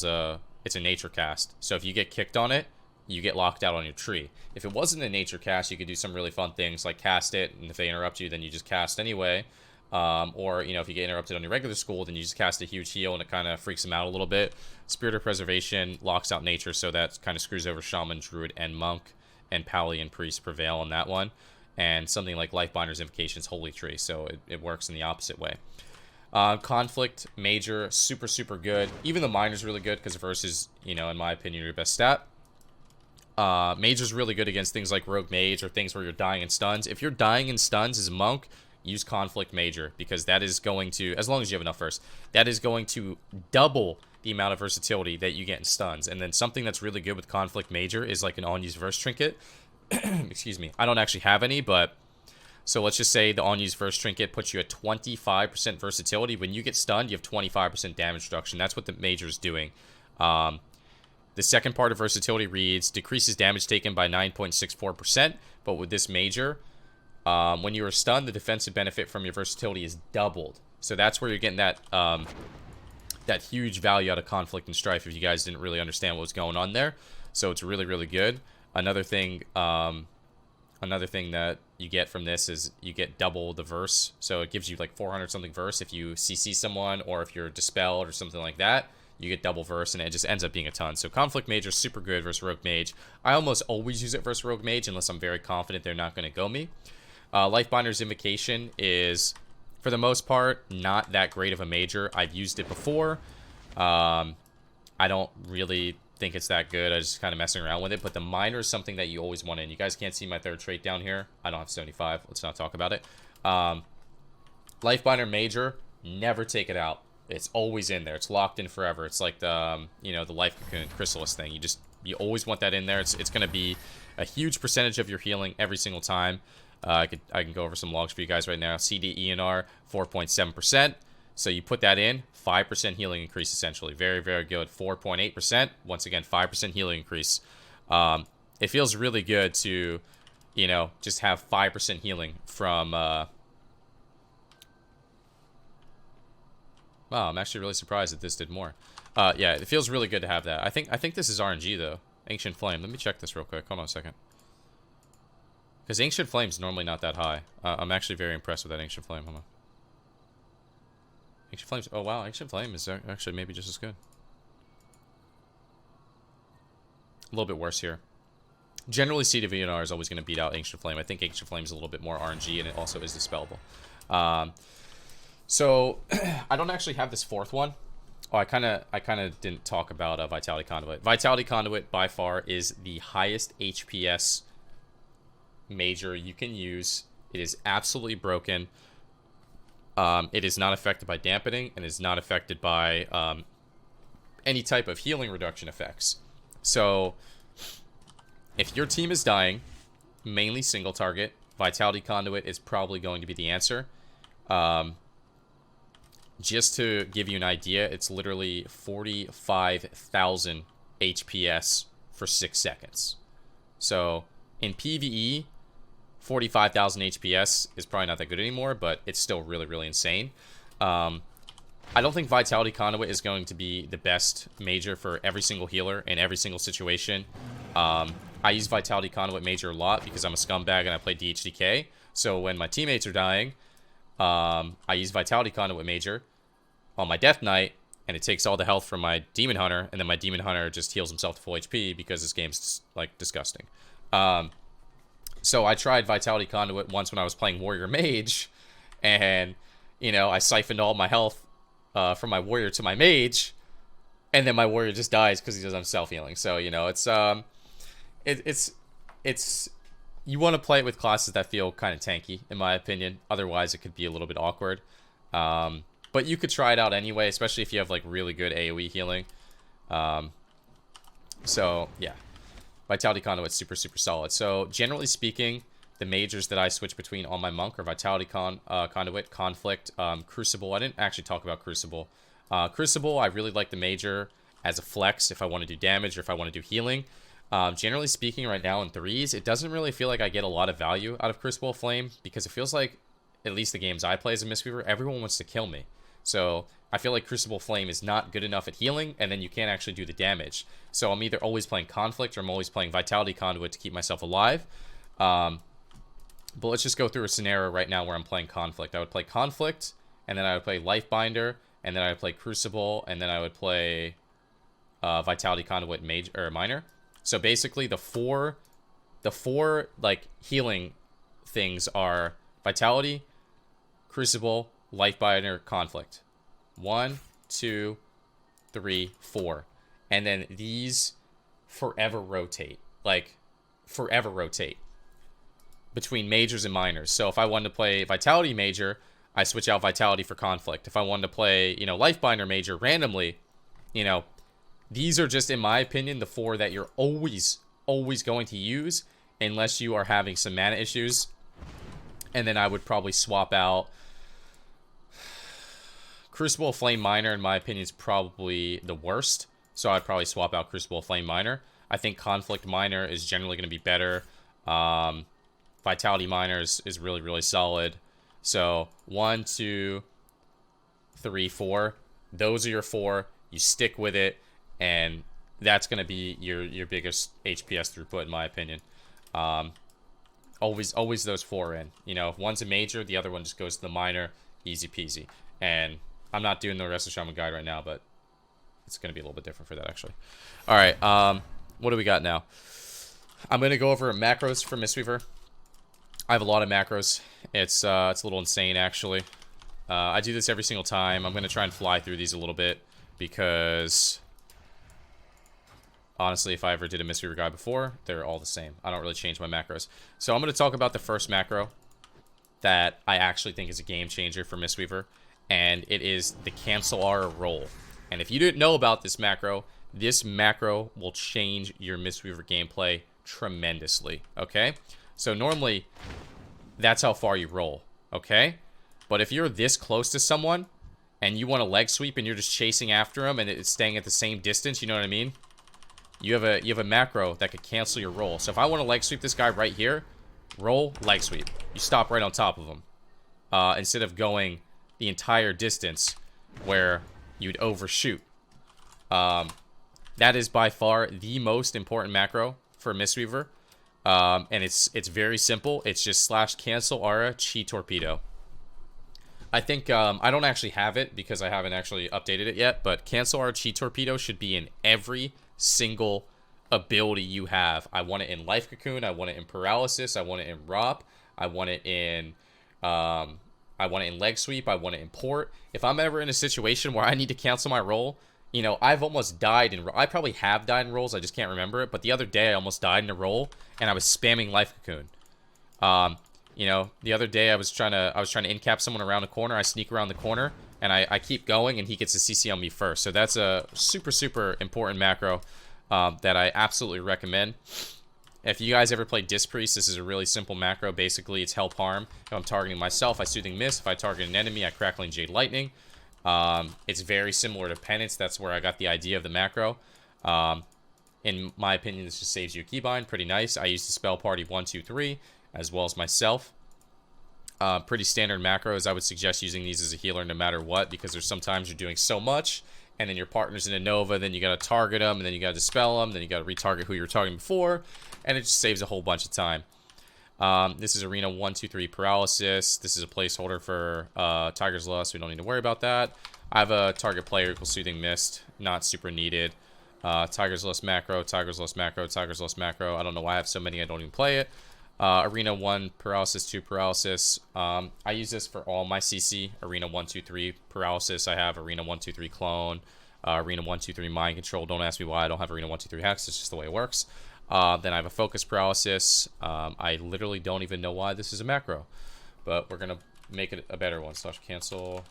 S1: it's a nature cast. So if you get kicked on it, you get locked out on your tree. If it wasn't a nature cast, you could do some really fun things like cast it, and if they interrupt you, then you just cast anyway. Or, you know, if you get interrupted on your regular school, then you just cast a huge heal, and it kind of freaks them out a little bit. Spirit of Preservation locks out nature, so that kind of screws over Shaman, Druid, and Monk, and Pally and Priest prevail on that one. And something like Lifebinder's Invocation's Holy Tree, so it works in the opposite way. Conflict Major, super good. Even the Minor's really good because Verse is, you know, in my opinion, your best stat. Major's really good against things like Rogue Mage or things where you're dying in stuns. If you're dying in stuns as a Monk, use Conflict Major because that is going to, as long as you have enough Verse, that is going to double the amount of versatility that you get in stuns. And then something that's really good with Conflict Major is like an on-use Verse Trinket. Excuse me. I don't actually have any, but so let's just say the on-use Verse Trinket puts you at 25% versatility. When you get stunned, you have 25% damage reduction. That's what the Major is doing. The second part of versatility reads, decreases damage taken by 9.64%, but with this Major, when you are stunned, the defensive benefit from your versatility is doubled. So that's where you're getting that that huge value out of Conflict and Strife if you guys didn't really understand what was going on there. So it's really good. Another thing that you get from this is you get double the Verse. So it gives you like 400 something Verse if you CC someone or if you're dispelled or something like that. You get double Verse, and it just ends up being a ton. So Conflict Major, super good versus Rogue Mage. I almost always use it versus Rogue Mage unless I'm very confident they're not going to go me. Lifebinder's Invocation is, for the most part, not that great of a Major. I've used it before. I don't really think it's that good. I was just kind of messing around with it. But the Minor is something that you always want in. You guys can't see my third trait down here. I don't have 75. Let's not talk about it. Lifebinder Major, never take it out. It's always in there. It's locked in forever. It's like the, you know, the Life Cocoon Chrysalis thing. You always want that in there. It's going to be a huge percentage of your healing every single time. I can go over some logs for you guys right now. CD ENR 4.7%. So you put that in, 5% healing increase essentially. Very good. 4.8%. Once again, 5% healing increase. It feels really good to, you know, just have 5% healing from. Wow, I'm actually really surprised that this did more. Yeah, it feels really good to have that. I think this is RNG though. Ancient Flame. Let me check this real quick. Hold on a second. Because Ancient Flame's normally not that high. I'm actually very impressed with that Ancient Flame. Hold on. Ancient Flame's... Oh, wow. Ancient Flame is actually maybe just as good. A little bit worse here. Generally, Seed of ENR is always going to beat out Ancient Flame. I think Ancient Flame is a little bit more RNG, and it also is dispellable. So I don't actually have this fourth one. Oh, I kind of didn't talk about Vitality Conduit. Vitality Conduit by far is the highest HPS major you can use. It is absolutely broken. It is not affected by dampening and is not affected by any type of healing reduction effects. So if your team is dying, mainly single target, Vitality Conduit is probably going to be the answer. Just to give you an idea, it's literally 45,000 HPS for 6 seconds. So in PvE, 45,000 HPS is probably not that good anymore, but it's still really, really insane. I don't think Vitality Conduit is going to be the best major for every single healer in every single situation. I use Vitality Conduit major a lot because I'm a scumbag and I play DHDK. So when my teammates are dying, I use Vitality Conduit major on my Death Knight, and it takes all the health from my Demon Hunter, and then my Demon Hunter just heals himself to full HP because this game's, like, disgusting. So I tried Vitality Conduit once when I was playing Warrior Mage, and, you know, I siphoned all my health from my Warrior to my Mage, and then my Warrior just dies because he doesn't have self-healing. So, you know, it's you want to play it with classes that feel kind of tanky, in my opinion. Otherwise, it could be a little bit awkward. But you could try it out anyway, especially if you have, like, really good AoE healing. So, yeah. Vitality Conduit's super, super solid. So, generally speaking, the majors that I switch between on my Monk are Vitality Conduit, Conflict, Crucible. I didn't actually talk about Crucible. Crucible, I really like the major as a flex if I want to do damage or if I want to do healing. Generally speaking, right now in 3s, it doesn't really feel like I get a lot of value out of Crucible Flame because it feels like, at least the games I play as a Mistweaver, everyone wants to kill me. So I feel like Crucible Flame is not good enough at healing, and then you can't actually do the damage. So I'm either always playing Conflict or I'm always playing Vitality Conduit to keep myself alive. But let's just go through a scenario right now where I'm playing Conflict. I would play Conflict, and then I would play Lifebinder, and then I would play Crucible, and then I would play Vitality Conduit Minor. So basically the four like healing things are Vitality, Crucible, Lifebinder, Conflict. 1, 2, 3, 4. And then these forever rotate. Like, forever rotate between majors and minors. So if I wanted to play Vitality Major, I switch out Vitality for Conflict. If I wanted to play, you know, Lifebinder Major randomly, you know, these are just, in my opinion, the 4 that you're always going to use unless you are having some mana issues. And then I would probably swap out Crucible Flame Minor, in my opinion, is probably the worst. So I'd probably swap out Crucible Flame Minor. I think Conflict Minor is generally going to be better. Vitality Minor is really, really solid. So 1, 2, 3, 4. Those are your 4. You stick with it, and that's going to be your biggest HPS throughput, in my opinion. Always those 4 in. You know, if one's a major, the other one just goes to the minor. Easy peasy. And I'm not doing the Rest of Shaman guide right now, but it's going to be a little bit different for that, actually. All right, what do we got now? I'm going to go over macros for Mistweaver. I have a lot of macros. It's a little insane, actually. I do this every single time. I'm going to try and fly through these a little bit because, honestly, if I ever did a Mistweaver guide before, they're all the same. I don't really change my macros. So I'm going to talk about the first macro that I actually think is a game changer for Mistweaver, and it is the Cancel Aura roll. And if you didn't know about this macro will change your Mistweaver gameplay tremendously, okay? So normally, that's how far you roll, okay? But if you're this close to someone, and you want to leg sweep, and you're just chasing after them, and it's staying at the same distance, you know what I mean? You have a macro that could cancel your roll. So if I want to leg sweep this guy right here, roll, leg sweep. You stop right on top of him. Instead of going the entire distance where you'd overshoot. That is by far the most important macro for Mistweaver. And it's very simple. It's just /cancel aura chi torpedo. I think I don't actually have it because I haven't actually updated it yet, but cancel aura chi torpedo should be in every single ability you have. I want it in Life Cocoon, I want it in Paralysis, I want it in ROP, I want it in I want it in leg sweep. I want it in port. If I'm ever in a situation where I need to cancel my roll, you know, I've almost died in... I probably have died in rolls. I just can't remember it. But the other day, I almost died in a roll, and I was spamming Life Cocoon. You know, the other day, I was trying to incap someone around the corner. I sneak around the corner, and I keep going, and he gets a CC on me first. So that's a super, super important macro that I absolutely recommend. If you guys ever play Disc Priest, this is a really simple macro. Basically, it's help harm. If I'm targeting myself, I Soothing Mist. If I target an enemy, I Crackling Jade Lightning. It's very similar to Penance. That's where I got the idea of the macro. In my opinion, this just saves you a keybind. Pretty nice. I use the spell party 1, 2, 3, as well as myself. Pretty standard macros. I would suggest using these as a healer no matter what, because there's sometimes you're doing so much, and then your partner's in a Nova, then you got to target them, and then you got to dispel them, then you got to retarget who you were targeting before, and it just saves a whole bunch of time. This is Arena 1, 2, 3 Paralysis. This is a placeholder for Tiger's Lust. We don't need to worry about that. I have a target player equals Soothing Mist. Not super needed. Tiger's Lust macro, Tiger's Lust macro, Tiger's Lust macro. I don't know why I have so many. I don't even play it. Arena 1 Paralysis, 2 Paralysis. I use this for all my CC. Arena 1, 2, 3 Paralysis. I have Arena 1, 2, 3 Clone. Arena 1, 2, 3 Mind Control. Don't ask me why I don't have Arena 1, 2, 3 Hex. It's just the way it works. Then I have a Focus Paralysis. I literally don't even know why this is a macro. But we're going to make it a better one. Slash cancel.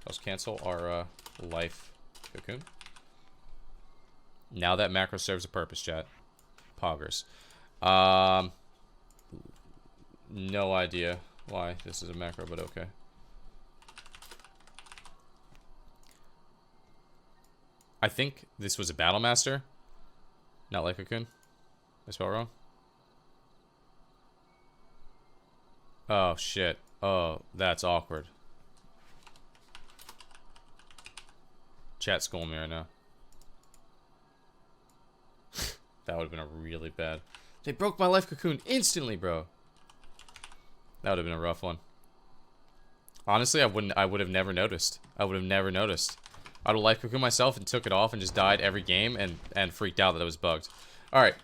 S1: Let's cancel our Life Cocoon. Now that macro serves a purpose, chat. Poggers. No idea why this is a macro, but okay. I think this was a Battle Master, not Life Cocoon. I spelled wrong. Oh, shit. Oh, that's awkward. Chat's schooling me right now. That would have been a really bad... They broke my Life Cocoon instantly, bro. That would have been a rough one. Honestly, I would have never noticed. I would have never noticed. I would have Life Cocoon myself and took it off and just died every game and freaked out that it was bugged. Alright.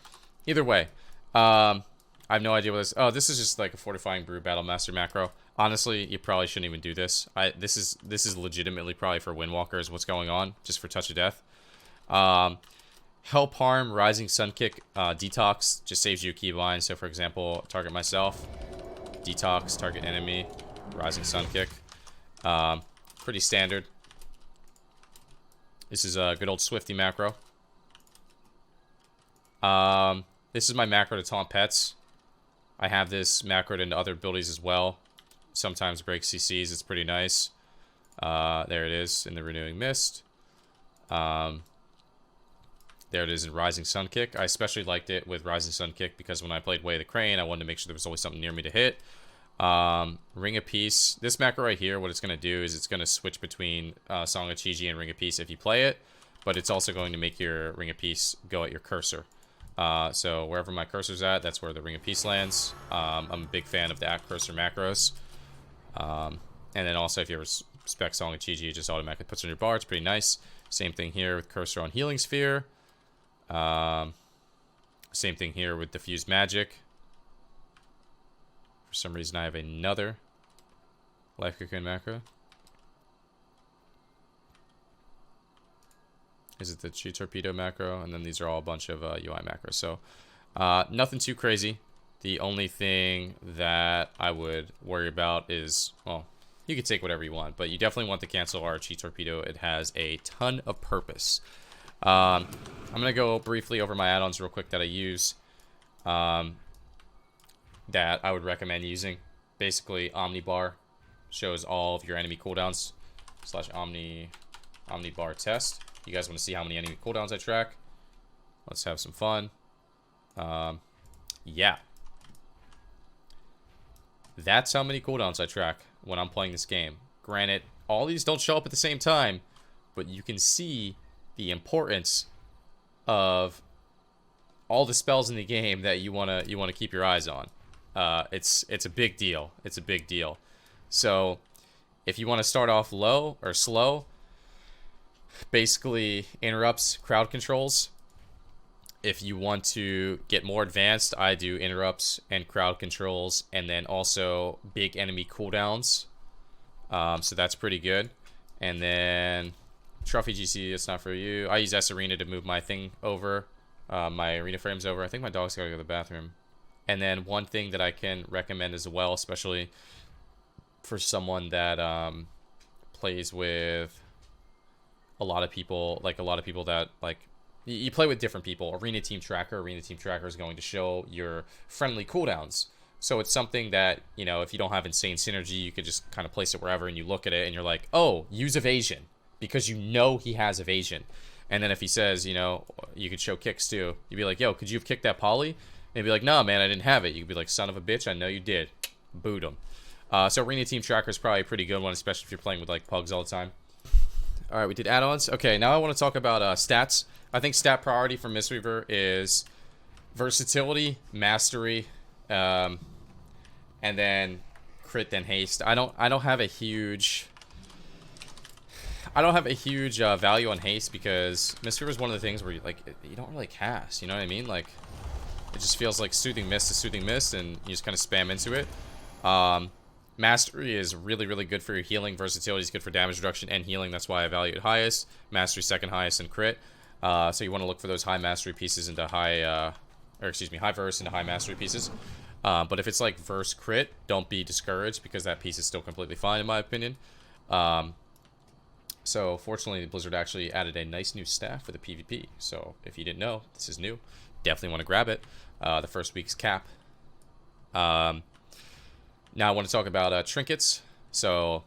S1: Either way. I have no idea what this... Oh, this is just like a Fortifying Brew Battle Master macro. Honestly, you probably shouldn't even do this. This is legitimately probably for Windwalker is what's going on. Just for Touch of Death. Help Harm, Rising Sun Kick, Detox. Just saves you a keybind. So, for example, target myself. Detox, target enemy, Rising Sun Kick. Pretty standard. This is a good old Swifty macro. This is my macro to taunt pets. I have this macroed into other abilities as well. Sometimes break CCs, it's pretty nice. There it is in the Renewing Mist. There it is in Rising Sun Kick. I especially liked it with Rising Sun Kick because when I played Way of the Crane, I wanted to make sure there was always something near me to hit. Ring of Peace. This macro right here, what it's going to do is it's going to switch between Song of Chi-Ji and Ring of Peace if you play it. But it's also going to make your Ring of Peace go at your cursor. So wherever my cursor's at, that's where the Ring of Peace lands. I'm a big fan of the at cursor macros. And then also if you ever spec Song of Chi-Ji, it just automatically puts on your bar. It's pretty nice. Same thing here with cursor on Healing Sphere. Same thing here with Diffused Magic. For some reason I have another Life Cocoon macro. Is it the Chi Torpedo macro? And then these are all a bunch of UI macros. So nothing too crazy. The only thing that I would worry about is, well, you can take whatever you want, but you definitely want to cancel our Chi Torpedo. It has a ton of purpose. I'm going to go briefly over my add-ons real quick that I use that I would recommend using. Basically, Omnibar shows all of your enemy cooldowns / Omnibar test. You guys want to see how many enemy cooldowns I track? Let's have some fun. Yeah. That's how many cooldowns I track when I'm playing this game. Granted, all these don't show up at the same time, but you can see the importance of all the spells in the game that you wanna keep your eyes on. It's a big deal. It's a big deal. So if you want to start off low or slow, basically interrupts, crowd controls. If you want to get more advanced, I do interrupts and crowd controls, and then also big enemy cooldowns. So that's pretty good. And then Trophy GC, it's not for you. I use S Arena to move my thing over, my arena frames over. I think my dog's gotta go to the bathroom. And then one thing that I can recommend as well, especially for someone that plays with a lot of people, like a lot of people that like you play with different people. Arena Team Tracker is going to show your friendly cooldowns. So it's something that, you know, if you don't have insane synergy, you could just kind of place it wherever and you look at it and you're like, oh, use evasion, because you know he has evasion. And then if he says, you know, you could show kicks too, you'd be like, yo, could you have kicked that poly? And he'd be like, no, man, I didn't have it. You could be like, son of a bitch, I know you did. Boot him. So Arena Team Tracker is probably a pretty good one, especially if you're playing with like pugs all the time. All right, we did add-ons. Okay, now I want to talk about stats. I think stat priority for Mistweaver is versatility, mastery, and then crit, then haste. I don't have a huge value on haste because Mistweaver is one of the things where you don't really cast. You know what I mean? Like, it just feels like soothing mist to soothing mist, and you just kind of spam into it. Mastery is really, really good for your healing. Versatility is good for damage reduction and healing. That's why I value it highest. Mastery second highest, and crit. So you want to look for those high mastery pieces into high verse into high mastery pieces. But if it's like verse crit, don't be discouraged because that piece is still completely fine in my opinion. So fortunately, Blizzard actually added a nice new staff for the PvP. So if you didn't know, this is new. Definitely want to grab it. The first week's cap. Now I want to talk about trinkets. So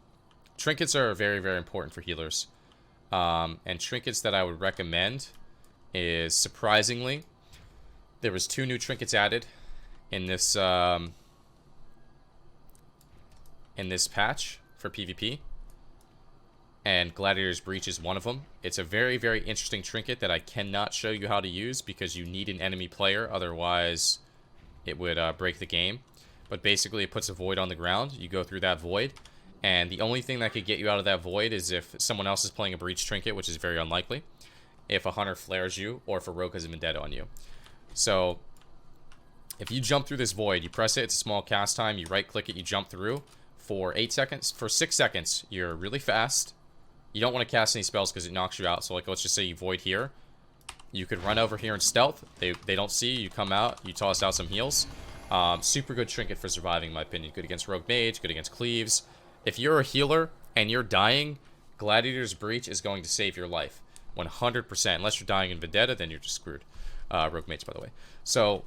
S1: trinkets are very, very important for healers. And trinkets that I would recommend is, surprisingly, there was 2 new trinkets added in this patch for PvP. And Gladiator's Breach is one of them. It's a very, very interesting trinket that I cannot show you how to use because you need an enemy player, otherwise it would break the game. But basically it puts a void on the ground. You go through that void, and the only thing that could get you out of that void is if someone else is playing a breach trinket, which is very unlikely, if a hunter flares you, or if a rogue has a vendetta on you. So if you jump through this void, you press it, it's a small cast time, you right click it, you jump through for 8 seconds. For 6 seconds, you're really fast. You don't want to cast any spells because it knocks you out. So like, let's just say you void here. You could run over here in stealth. They don't see you. You come out, you toss out some heals. Super good trinket for surviving, in my opinion. Good against Rogue Mage, good against Cleaves. If you're a healer and you're dying, Gladiator's Breach is going to save your life. 100%. Unless you're dying in Vendetta, then you're just screwed. Rogue Mage, by the way. So,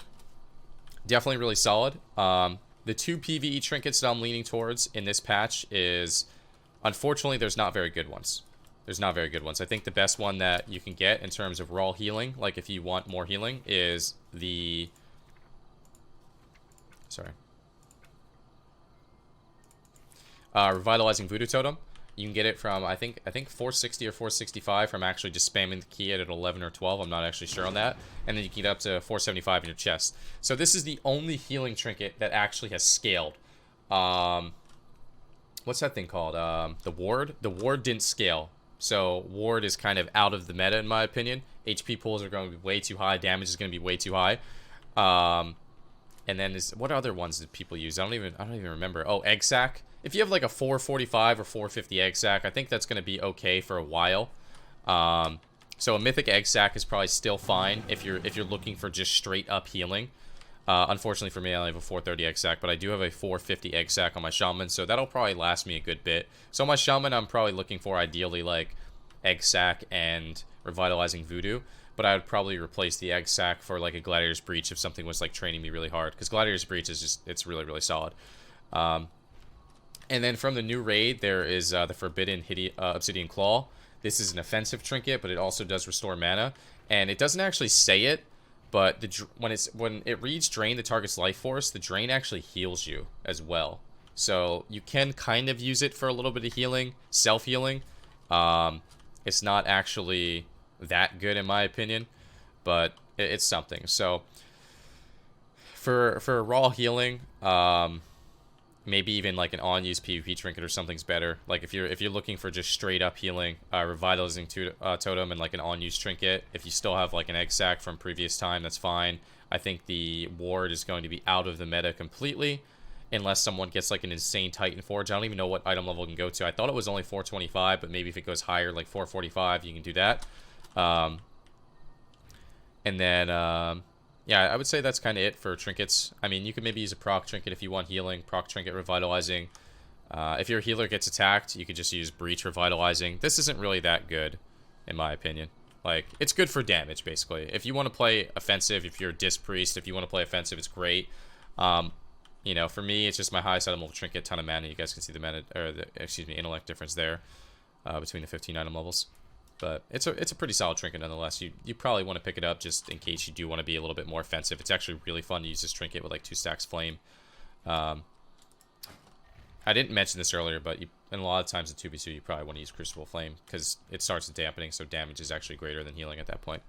S1: definitely really solid. The 2 PvE trinkets that I'm leaning towards in this patch is, unfortunately, there's not very good ones. I think the best one that you can get in terms of raw healing, like if you want more healing, is the... Revitalizing Voodoo Totem. You can get it from, I think 460 or 465 from actually just spamming the key at 11 or 12. I'm not actually sure on that. And then you can get up to 475 in your chest. So this is the only healing trinket that actually has scaled. What's that thing called? The Ward? The Ward didn't scale. So Ward is kind of out of the meta in my opinion. HP pools are going to be way too high. Damage is going to be way too high. And then what other ones did people use? I don't even remember. Oh, Egg Sack. If you have like a 445 or 450 Egg Sack, I think that's going to be okay for a while. So a Mythic Egg Sack is probably still fine if you're looking for just straight up healing. Unfortunately for me, I only have a 430 Egg Sack, but I do have a 450 Egg Sack on my Shaman, so that'll probably last me a good bit. So my Shaman, I'm probably looking for ideally like Egg Sack and Revitalizing Voodoo. But I would probably replace the Egg Sack for like a Gladiator's Breach if something was like training me really hard. Because Gladiator's Breach is just, it's really, really solid. And then from the new raid, there is the Forbidden Obsidian Claw. This is an offensive trinket, but it also does restore mana. And it doesn't actually say it, but when it reads Drain the target's life force, the Drain actually heals you as well. So you can kind of use it for a little bit of healing, self-healing. It's not actually that good in my opinion, but it's something. So for raw healing, maybe even like an on-use PvP trinket or something's better. Like if you're looking for just straight up healing, Revitalizing Totem and like an on-use trinket. If you still have like an Egg Sack from previous time, that's fine. I think the Ward is going to be out of the meta completely, unless someone gets like an insane Titan Forge. I don't even know what item level it can go to. I thought it was only 425, but maybe if it goes higher, like 445, you can do that. And then, yeah, I would say that's kind of it for trinkets. I mean, you could maybe use a proc trinket if you want healing, proc trinket revitalizing. If your healer gets attacked, you could just use breach revitalizing. This isn't really that good, in my opinion. Like, it's good for damage, basically. If you want to play offensive, if you're a Disc Priest, if you want to play offensive, it's great. You know, for me, it's just my highest item level trinket, ton of mana. You guys can see the mana, or the, excuse me, intellect difference there between the 15 item levels. But it's a pretty solid trinket nonetheless. You probably want to pick it up just in case you do want to be a little bit more offensive. It's actually really fun to use this trinket with like 2 stacks flame. I didn't mention this earlier, but in a lot of times in 2v2 you probably want to use Crucible Flame because it starts with dampening, so damage is actually greater than healing at that point.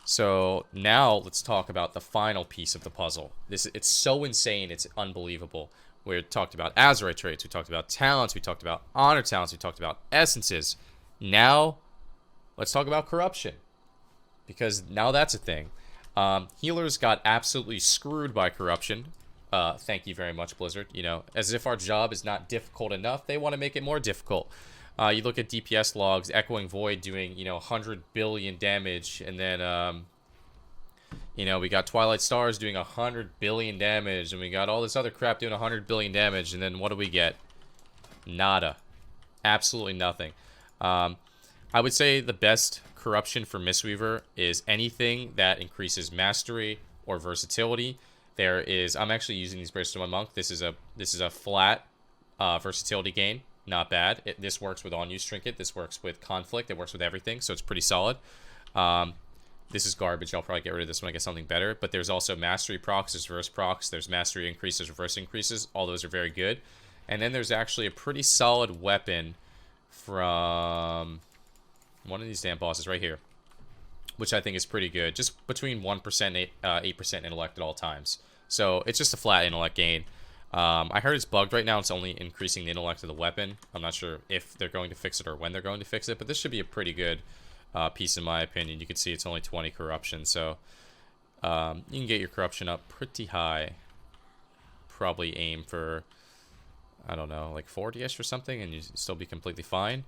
S1: So now let's talk about the final piece of the puzzle. It's so insane, it's unbelievable. We talked about Azurite traits, we talked about talents, we talked about honor talents, we talked about essences. Now, let's talk about corruption, because now that's a thing. Healers got absolutely screwed by corruption. Thank you very much, Blizzard. You know, as if our job is not difficult enough, they want to make it more difficult. You look at DPS logs, Echoing Void doing, you know, 100 billion damage, and then, you know, we got Twilight Stars doing 100 billion damage, and we got all this other crap doing 100 billion damage, and then what do we get? Nada. Absolutely nothing. I would say the best corruption for Mistweaver is anything that increases mastery or versatility. There is, I'm actually using these bracelets on my monk. This is a flat versatility gain. Not bad. This works with on-use trinket. This works with conflict. It works with everything, so it's pretty solid. This is garbage. I'll probably get rid of this when I get something better. But there's also mastery procs, there's reverse procs, there's mastery increases, reverse increases. All those are very good. And then there's actually a pretty solid weapon from one of these damn bosses right here, which I think is pretty good. Just between 1% and 8% intellect at all times. So it's just a flat intellect gain. I heard it's bugged right now. It's only increasing the intellect of the weapon. I'm not sure if they're going to fix it or when they're going to fix it, but this should be a pretty good piece in my opinion. You can see it's only 20 corruption, so you can get your corruption up pretty high. Probably aim for, I don't know, like 40-ish or something, and you still be completely fine.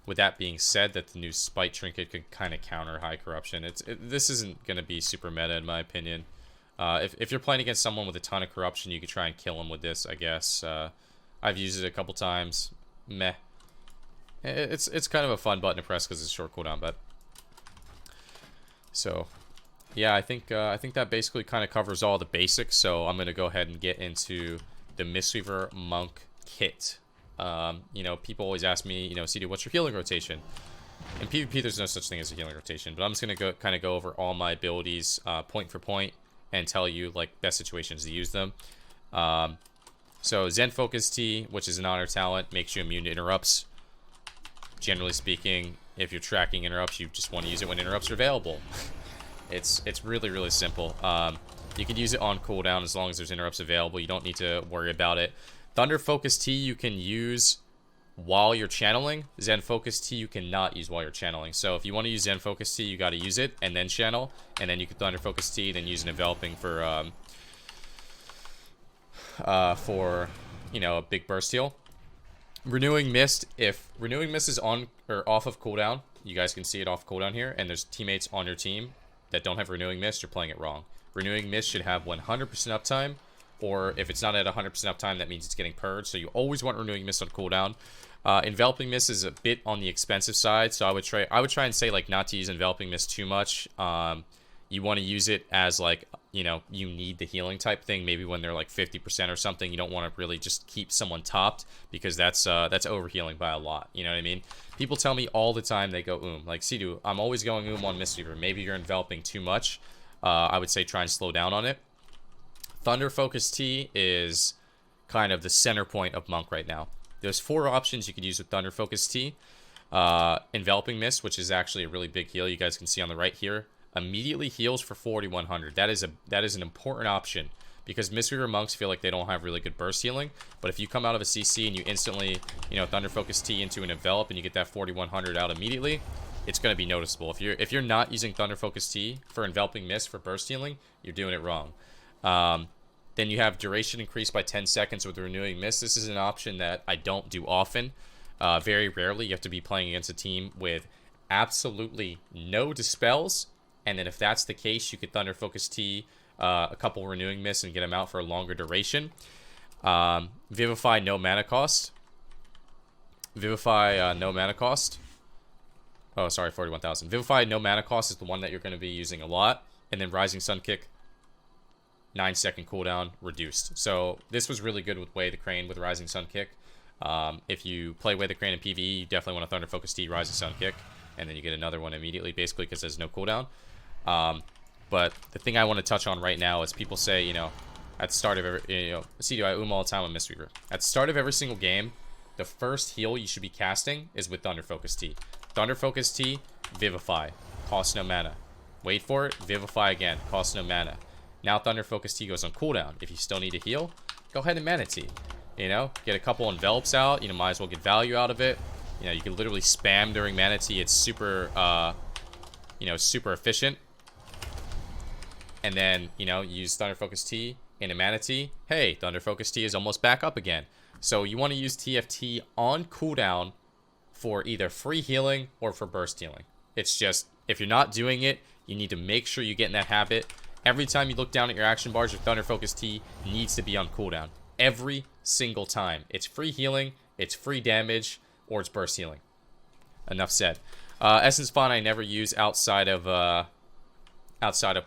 S1: With that being said, that the new Spite Trinket could kind of counter high corruption. This isn't going to be super meta in my opinion. If you're playing against someone with a ton of corruption, you could try and kill him with this, I guess. I've used it a couple times. Meh. It's kind of a fun button to press because it's short cooldown, but... So, yeah, I think that basically kind of covers all the basics, so I'm going to go ahead and get into the Mistweaver Monk kit. You know, people always ask me, you know, Cdew, what's your healing rotation? In PvP, there's no such thing as a healing rotation, but I'm just going to kind of go over all my abilities point for point and tell you, like, best situations to use them. So, Zen Focus Tea, which is an honor talent, makes you immune to interrupts. Generally speaking, if you're tracking interrupts, you just want to use it when interrupts are available. It's really, really simple. You can use it on cooldown as long as there's interrupts available. You don't need to worry about it. Thunder Focus Tea you can use while you're channeling. Zen Focus Tea you cannot use while you're channeling. So if you want to use Zen Focus Tea, you got to use it and then channel, and then you can Thunder Focus Tea, then use an enveloping for you know, a big burst heal. Renewing Mist, if Renewing Mist is on or off of cooldown, you guys can see it off cooldown here, and there's teammates on your team that don't have Renewing Mist, you're playing it wrong. Renewing Mist should have 100% uptime, or if it's not at 100% uptime, that means it's getting purged, so you always want Renewing Mist on cooldown. Enveloping Mist is a bit on the expensive side, so I would try and say, like, not to use Enveloping Mist too much. You want to use it as, like, you know, you need the healing type thing, maybe when they're like 50% or something. You don't want to really just keep someone topped, because that's overhealing by a lot, you know what I mean? People tell me all the time, they go like, Cdew, I'm always going on Mistweaver, maybe you're enveloping too much. I would say try and slow down on it. Thunder Focus Tea is kind of the center point of Monk right now. There's 4 options you could use with Thunder Focus Tea. Enveloping Mist, which is actually a really big heal, you guys can see on the right here, immediately heals for 4100. That is an important option, because Mistweaver Monks feel like they don't have really good burst healing. But if you come out of a CC and you instantly, you know, Thunder Focus Tea into an envelop and you get that 4100 out immediately, it's going to be noticeable. If you're not using Thunder Focus Tea for enveloping Mist for burst healing, you're doing it wrong. Then you have duration increased by 10 seconds with Renewing Mist. This is an option that I don't do often. Very rarely. You have to be playing against a team with absolutely no dispels. And then if that's the case, you could Thunder Focus Tea a couple Renewing Mists and get them out for a longer duration. Vivify, no mana cost. Vivify, no mana cost. Oh, sorry, 41,000. Vivify, no mana cost is the one that you're going to be using a lot. And then Rising Sun Kick, 9-second cooldown, reduced. So this was really good with Way the Crane with Rising Sun Kick. If you play Way the Crane in PvE, you definitely want to Thunder Focus Tea, Rising Sun Kick. And then you get another one immediately, basically, because there's no cooldown. But the thing I want to touch on right now is people say, you know, at the start of every, Cdew, I all the time on Mistweaver. At the start of every single game, the first heal you should be casting is with Thunder Focus Tea. Thunder Focus Tea, Vivify, costs no mana. Wait for it, Vivify again, costs no mana. Now Thunder Focus Tea goes on cooldown. If you still need to heal, go ahead and Mana Tea. You know, get a couple envelops out. You know, might as well get value out of it. You know, you can literally spam during Mana Tea. It's super, super efficient. And then, you know, use Thunder Focus Tea in a Mana Tea. Hey, Thunder Focus Tea is almost back up again. So you want to use TFT on cooldown for either free healing or for burst healing. It's just, if you're not doing it, you need to make sure you get in that habit. Every time you look down at your action bars, your Thunder Focus Tea needs to be on cooldown. Every single time. It's free healing, it's free damage, or it's burst healing. Enough said. Essence Font I never use outside of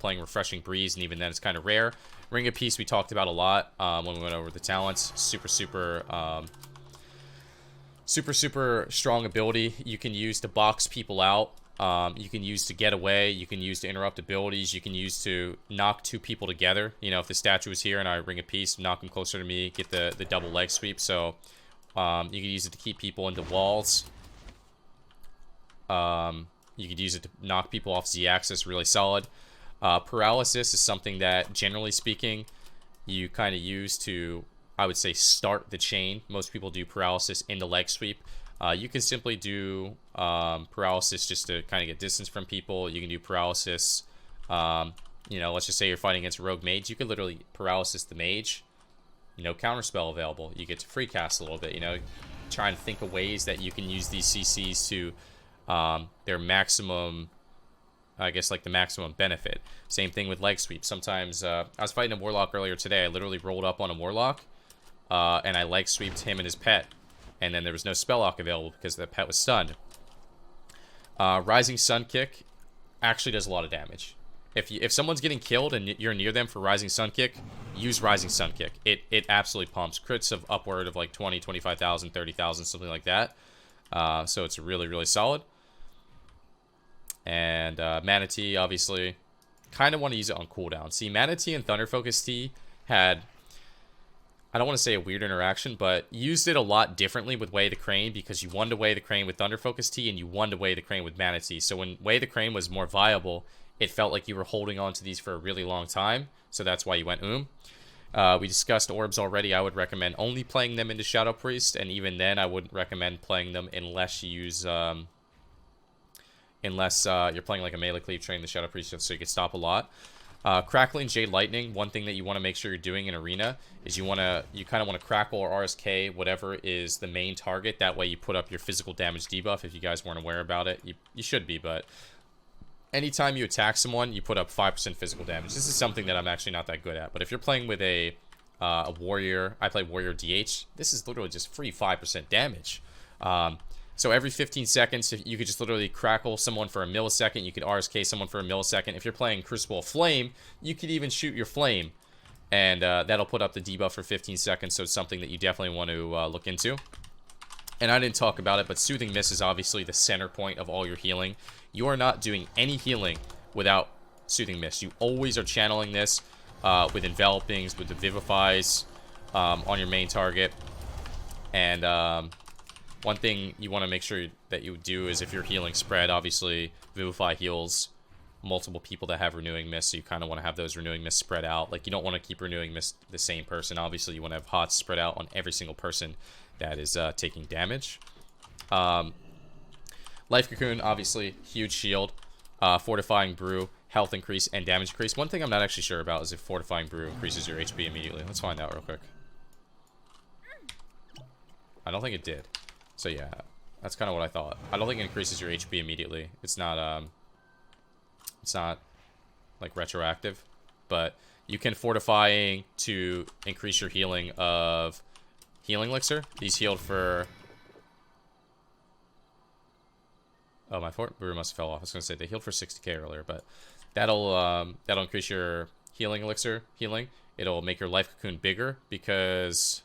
S1: playing Refreshing Breeze, and even then it's kind of rare. Ring of Peace we talked about a lot when we went over the talents. Super strong ability you can use to box people out. You can use to get away. You can use to interrupt abilities. You can use to knock two people together. You know, if the statue is here and I Ring of Peace, knock them closer to me, get the double leg sweep. So you can use it to keep people into walls. You could use it to knock people off Z-axis, really solid. Paralysis is something that, generally speaking, you kind of use to, I would say, start the chain. Most people do paralysis in the leg sweep. You can simply do paralysis just to kind of get distance from people. You can do paralysis, let's just say you're fighting against a rogue mage. You could literally paralysis the mage. Counterspell available. You get to free cast a little bit, trying to think of ways that you can use these CCs to their maximum, I guess, like the maximum benefit. Same thing with leg sweep. Sometimes, I was fighting a warlock earlier today. I literally rolled up on a warlock, and I leg sweeped him and his pet. And then there was no spell lock available because the pet was stunned. Rising Sun Kick actually does a lot of damage. If someone's getting killed and you're near them for Rising Sun Kick, use Rising Sun Kick. It absolutely pumps. Crits of upward of like 20, 25,000, 30,000, something like that. So it's really, really solid. And Mana Tea, obviously, kind of want to use it on cooldown. See, Mana Tea and Thunder Focus Tea had, I don't want to say a weird interaction, but used it a lot differently with Way the Crane because you wanted to Way the Crane with Thunder Focus Tea and you wanted to Way the Crane with Mana Tea. So when Way the Crane was more viable, it felt like you were holding on to these for a really long time. So that's why you went We discussed orbs already. I would recommend only playing them into Shadow Priest, and even then I wouldn't recommend playing them unless you use you're playing like a melee cleave train the Shadow Priest so you can stop a lot. Crackling Jade Lightning, one thing that you want to make sure you're doing in Arena is you kind of want to crackle or RSK whatever is the main target. That way you put up your physical damage debuff. If you guys weren't aware about it, you should be, but anytime you attack someone, you put up 5% physical damage. This is something that I'm actually not that good at, but if you're playing with a warrior, I play warrior DH, this is literally just free 5% damage. So every 15 seconds, you could just literally crackle someone for a millisecond. You could RSK someone for a millisecond. If you're playing Crucible of Flame, you could even shoot your flame. And that'll put up the debuff for 15 seconds. So it's something that you definitely want to look into. And I didn't talk about it, but Soothing Mist is obviously the center point of all your healing. You are not doing any healing without Soothing Mist. You always are channeling this with Envelopings, with the Vivifies on your main target. And one thing you want to make sure that you do is if you're healing spread, obviously Vivify heals multiple people that have Renewing Mist, so you kind of want to have those Renewing Mist spread out. Like, you don't want to keep Renewing Mist the same person. Obviously, you want to have HOTS spread out on every single person that is taking damage. Life Cocoon, obviously, huge shield. Fortifying Brew, health increase and damage increase. One thing I'm not actually sure about is if Fortifying Brew increases your HP immediately. Let's find out real quick. I don't think it did. So yeah, that's kind of what I thought. I don't think it increases your HP immediately. It's not like retroactive, but you can fortifying to increase your healing of healing elixir. These healed for... Oh, my fort brew must have fell off. I was gonna say they healed for 60k earlier, but that'll increase your healing elixir healing. It'll make your life cocoon bigger because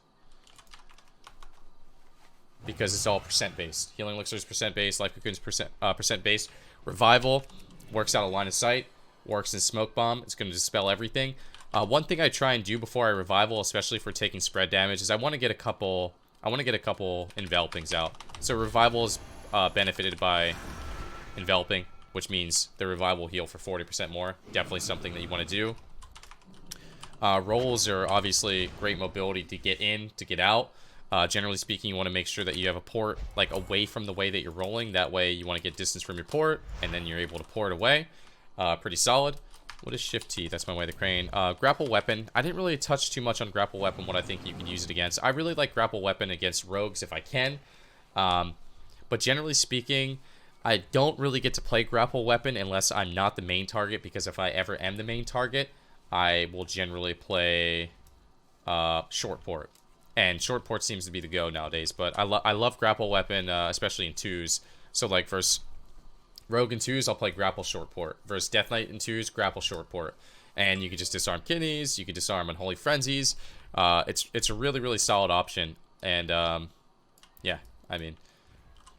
S1: it's all percent based. Healing elixir is percent based. Life cocoon is percent based. Revival works out of line of sight. Works in smoke bomb. It's going to dispel everything. One thing I try and do before I revival, especially for taking spread damage, is I want to get a couple envelopings out. So revival is benefited by enveloping, which means the revival will heal for 40% more. Definitely something that you want to do. Rolls are obviously great mobility to get in, to get out. Generally speaking, you want to make sure that you have a port like away from the way that you're rolling. That way you want to get distance from your port, and then you're able to port away. Pretty solid. What is Shift T? That's my way to crane. Grapple weapon. I didn't really touch too much on grapple weapon, what I think you can use it against. I really like grapple weapon against rogues if I can. But generally speaking, I don't really get to play grapple weapon unless I'm not the main target, because if I ever am the main target, I will generally play short port. And short port seems to be the go nowadays. But I love grapple weapon, especially in 2s. So like versus Rogue in 2s, I'll play grapple short port. Versus Death Knight in 2s, grapple short port. And you can just disarm kidneys. You can disarm unholy frenzies. It's a really, really solid option. And yeah, I mean,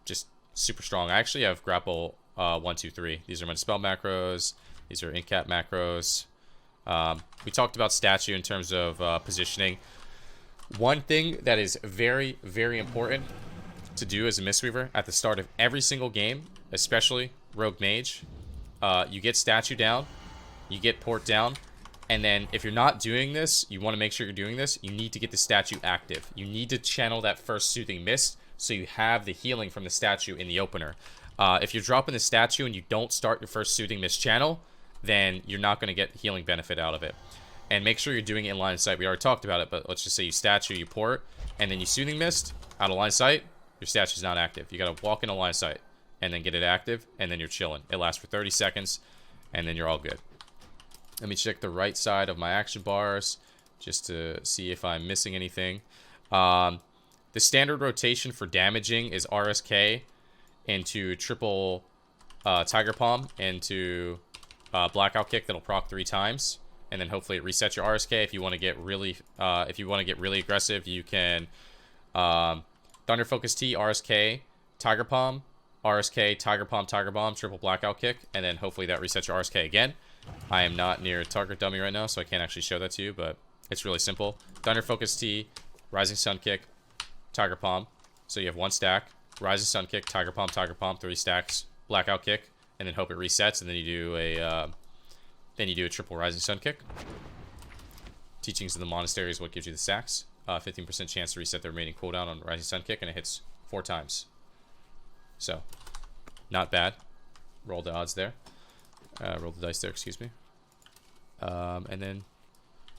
S1: just super strong. I actually have grapple 1, 2, 3. These are my spell macros. These are incap macros. We talked about statue in terms of positioning. One thing that is very, very important to do as a Mistweaver at the start of every single game, especially Rogue Mage, you get statue down, you get port down, and then if you're not doing this, you want to make sure you're doing this, you need to get the statue active. You need to channel that first Soothing Mist so you have the healing from the statue in the opener. If you're dropping the statue and you don't start your first Soothing Mist channel, then you're not going to get healing benefit out of it. And make sure you're doing it in line of sight. We already talked about it, but let's just say you statue, you port, and then you Soothing Mist out of line of sight, your statue's not active. You got to walk in a line of sight and then get it active, and then you're chilling. It lasts for 30 seconds, and then you're all good. Let me check the right side of my action bars just to see if I'm missing anything. The standard rotation for damaging is RSK into triple Tiger Palm into Blackout Kick that'll proc 3 times. And then hopefully it resets your RSK. If you want to get really, aggressive, you can Thunder Focus T, RSK, Tiger Palm, RSK, Tiger Palm, triple Blackout Kick, and then hopefully that resets your RSK again. I am not near target dummy right now, so I can't actually show that to you, but it's really simple. Thunder Focus T, Rising Sun Kick, Tiger Palm. So you have 1 stack, Rising Sun Kick, Tiger Palm, 3 stacks, Blackout Kick, and then hope it resets, and then you do a triple Rising Sun Kick. Teachings of the Monastery is what gives you the stacks. 15% chance to reset the remaining cooldown on Rising Sun Kick, and it hits 4 times. So, not bad. Roll the odds there. Roll the dice there, excuse me. And then,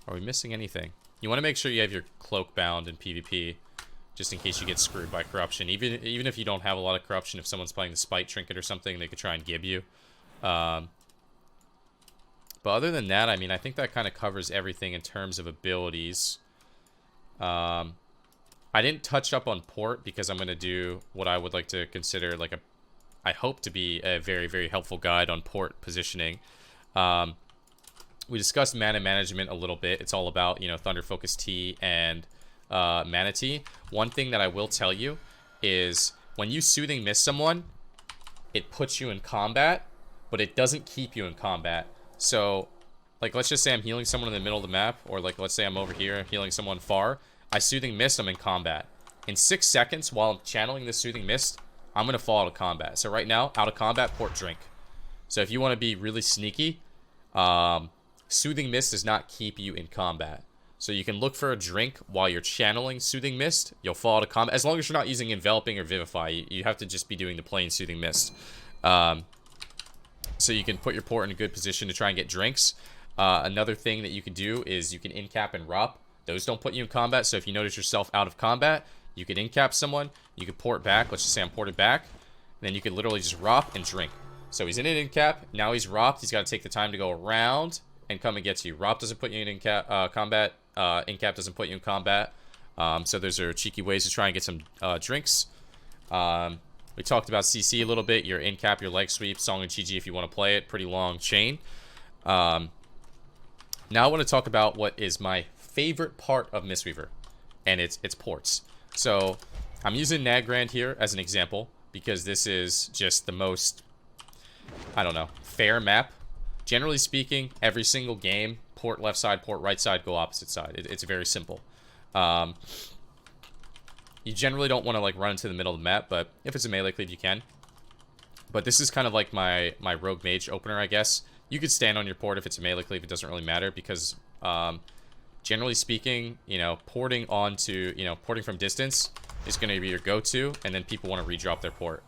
S1: are we missing anything? You want to make sure you have your cloak bound in PvP, just in case you get screwed by corruption. Even if you don't have a lot of corruption, if someone's playing the Spite Trinket or something, they could try and gib you. But other than that, I mean, I think that kind of covers everything in terms of abilities. I didn't touch up on port because I'm going to do what I would like to consider like I hope to be a very, very helpful guide on port positioning. We discussed mana management a little bit. It's all about, Thunder Focus T and Mana T. One thing that I will tell you is when you Soothing Mist someone, it puts you in combat, but it doesn't keep you in combat. So, like, let's just say I'm healing someone in the middle of the map, or like, let's say I'm over here healing someone far. I Soothing Mist, I'm in combat. In 6 seconds, while I'm channeling this Soothing Mist, I'm going to fall out of combat. So right now, out of combat, port drink. So if you want to be really sneaky, Soothing Mist does not keep you in combat. So you can look for a drink while you're channeling Soothing Mist. You'll fall out of combat. As long as you're not using Enveloping or Vivify, you have to just be doing the plain Soothing Mist. so you can put your port in a good position to try and get drinks. Another thing that you can do is you can in-cap and ROP. Those don't put you in combat, so if you notice yourself out of combat, you could in-cap someone, you could port back, let's just say I'm ported back, and then you could literally just ROP and drink. So he's in an in-cap, now he's ROP'd, he's got to take the time to go around and come and get to you. ROP doesn't put you in combat, in-cap doesn't put you in combat, so those are cheeky ways to try and get some drinks. We talked about CC a little bit, your in-cap, your leg sweep, Song and GG if you want to play it, pretty long chain. Now I want to talk about what is my favorite part of Mistweaver, and it's ports. So I'm using Nagrand here as an example because this is just the most, I don't know, fair map. Generally speaking, every single game, port left side, port right side, go opposite side. It's very simple. You generally don't want to like run into the middle of the map, but if it's a melee cleave, you can. But this is kind of like my rogue mage opener, I guess. You could stand on your port if it's a melee cleave. It doesn't really matter because, generally speaking, you know, porting onto, you know, porting from distance is going to be your go-to, and then people want to redrop their port.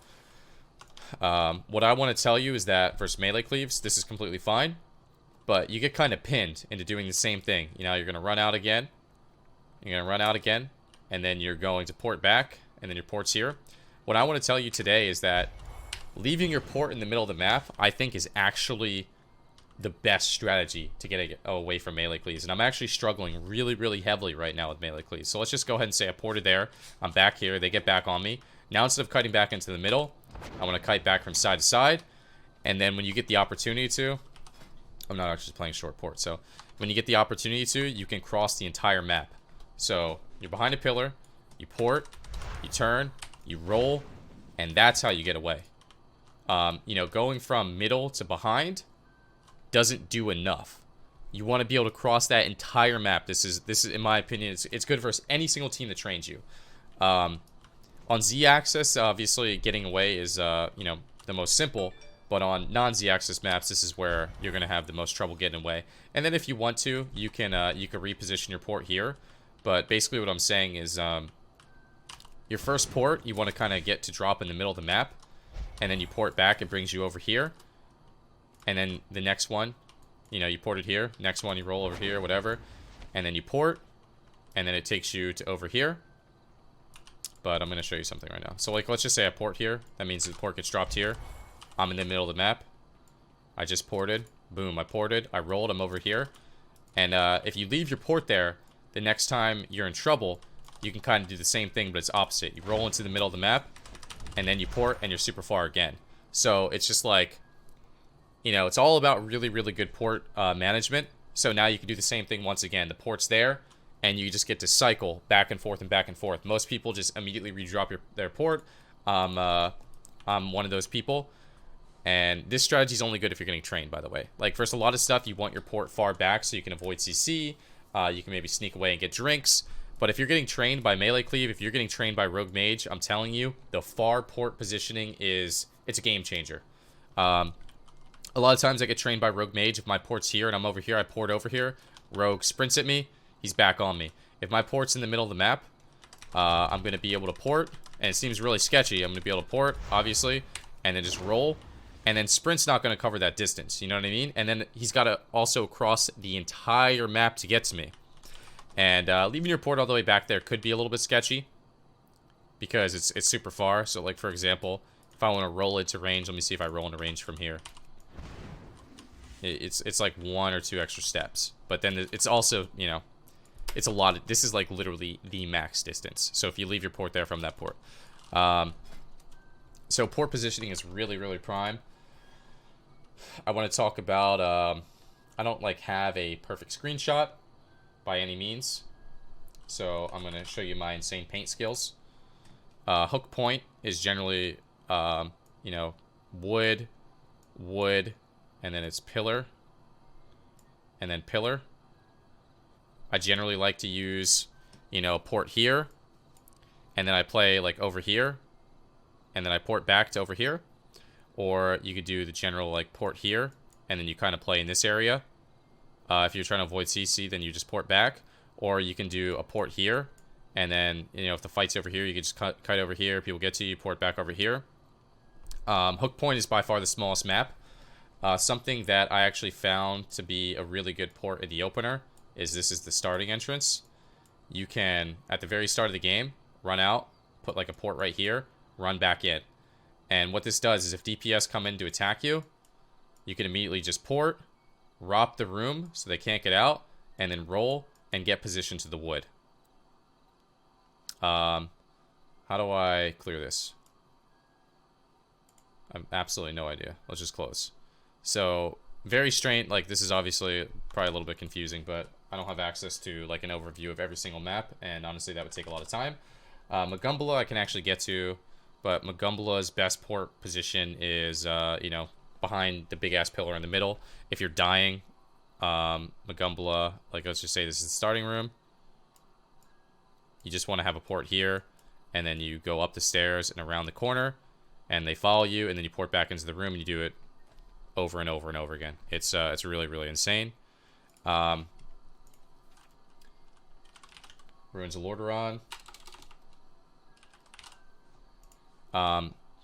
S1: What I want to tell you is that versus melee cleaves, this is completely fine, but you get kind of pinned into doing the same thing. You know, you're going to run out again. You're going to run out again, and then you're going to port back, and then your port's here. What I want to tell you today is that leaving your port in the middle of the map, I think, is actually the best strategy to get away from melee cleaves. And I'm actually struggling really, really heavily right now with melee cleaves. So let's just go ahead and say I ported there. I'm back here. They get back on me. Now instead of kiting back into the middle, I want to kite back from side to side. And then when you get the opportunity to, I'm not actually playing short port. So when you get the opportunity to, you can cross the entire map. So you're behind a pillar, you port, you turn, you roll, and that's how you get away. You know, going from middle to behind doesn't do enough. You want to be able to cross that entire map. This is in my opinion, it's good for any single team that trains you. On Z-axis, obviously getting away is you know, the most simple, but on non-Z-axis maps, this is where you're going to have the most trouble getting away. And then if you want to, you can reposition your port here. But basically what I'm saying is your first port, you want to kind of get to drop in the middle of the map, and then you port back, it brings you over here. And then the next one, you know, you port it here. Next one, you roll over here, whatever. And then you port, and then it takes you to over here. But I'm going to show you something right now. So, like, let's just say I port here. That means the port gets dropped here. I'm in the middle of the map. I just ported. Boom, I ported. I rolled. I'm over here. And if you leave your port there, the next time you're in trouble, you can kind of do the same thing, but it's opposite. You roll into the middle of the map, and then you port, and you're super far again. So, it's just like, you know, it's all about really, really good port management. So now you can do the same thing once again. The port's there, and you just get to cycle back and forth and back and forth. Most people just immediately redrop their port. I'm one of those people. And this strategy is only good if you're getting trained, by the way. Like, first, a lot of stuff, you want your port far back so you can avoid CC. You can maybe sneak away and get drinks. But if you're getting trained by melee cleave, if you're getting trained by rogue mage, I'm telling you, the far port positioning it's a game changer. A lot of times I get trained by rogue mage. If my port's here and I'm over here, I port over here. Rogue sprints at me, he's back on me. If my port's in the middle of the map, I'm going to be able to port. And it seems really sketchy. I'm going to be able to port, obviously, and then just roll. And then sprint's not going to cover that distance, you know what I mean? And then he's got to also cross the entire map to get to me. And leaving your port all the way back there could be a little bit sketchy because it's super far. So, like, for example, if I want to roll into range, let me see if I roll into range from here. It's like 1 or 2 extra steps. But then it's also, you know, it's a lot. This is like literally the max distance. So if you leave your port there from that port. So port positioning is really, really prime. I want to talk about, I don't like have a perfect screenshot by any means. So I'm going to show you my insane paint skills. Hook point is generally, you know, wood, and then it's pillar, and then pillar. I generally like to use, you know, port here, and then I play like over here, and then I port back to over here. Or you could do the general like port here, and then you kind of play in this area. If you're trying to avoid CC, then you just port back. Or you can do a port here, and then, you know, if the fight's over here, you can just kite over here. People get to you, port back over here. Hook point is by far the smallest map. Something that I actually found to be a really good port in the opener is this is the starting entrance. You can, at the very start of the game, run out, put like a port right here, run back in. And what this does is if DPS come in to attack you, you can immediately just port, ROP the room so they can't get out, and then roll and get positioned to the wood. How do I clear this? I have absolutely no idea. Let's just close. So, very strange. Like, this is obviously probably a little bit confusing, but I don't have access to, like, an overview of every single map, and honestly, that would take a lot of time. Magumbala I can actually get to, but Magumbala's best port position is, you know, behind the big-ass pillar in the middle. If you're dying, Magumbala, like, let's just say this is the starting room. You just want to have a port here, and then you go up the stairs and around the corner, and they follow you, and then you port back into the room, and you do it over and over and over again. It's really, really insane. Ruins of Lordaeron.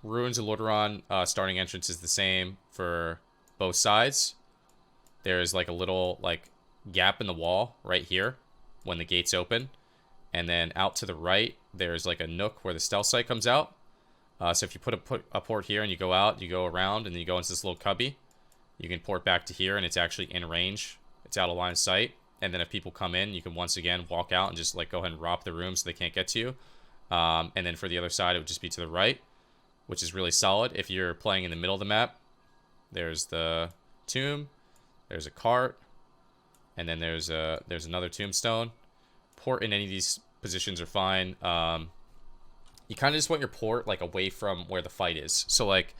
S1: Ruins of Lordaeron starting entrance is the same for both sides. There's like a little like gap in the wall right here when the gates open. And then out to the right, there's like a nook where the stealth site comes out. So if you put a port here and you go out, you go around, and then you go into this little cubby, you can port back to here, and it's actually in range. It's out of line of sight. And then if people come in, you can once again walk out and just like go ahead and ROP the room so they can't get to you. And then for the other side, it would just be to the right, which is really solid. If you're playing in the middle of the map, there's the tomb, there's a cart, and then there's another tombstone. Port in any of these positions are fine. You kind of just want your port like away from where the fight is. So like,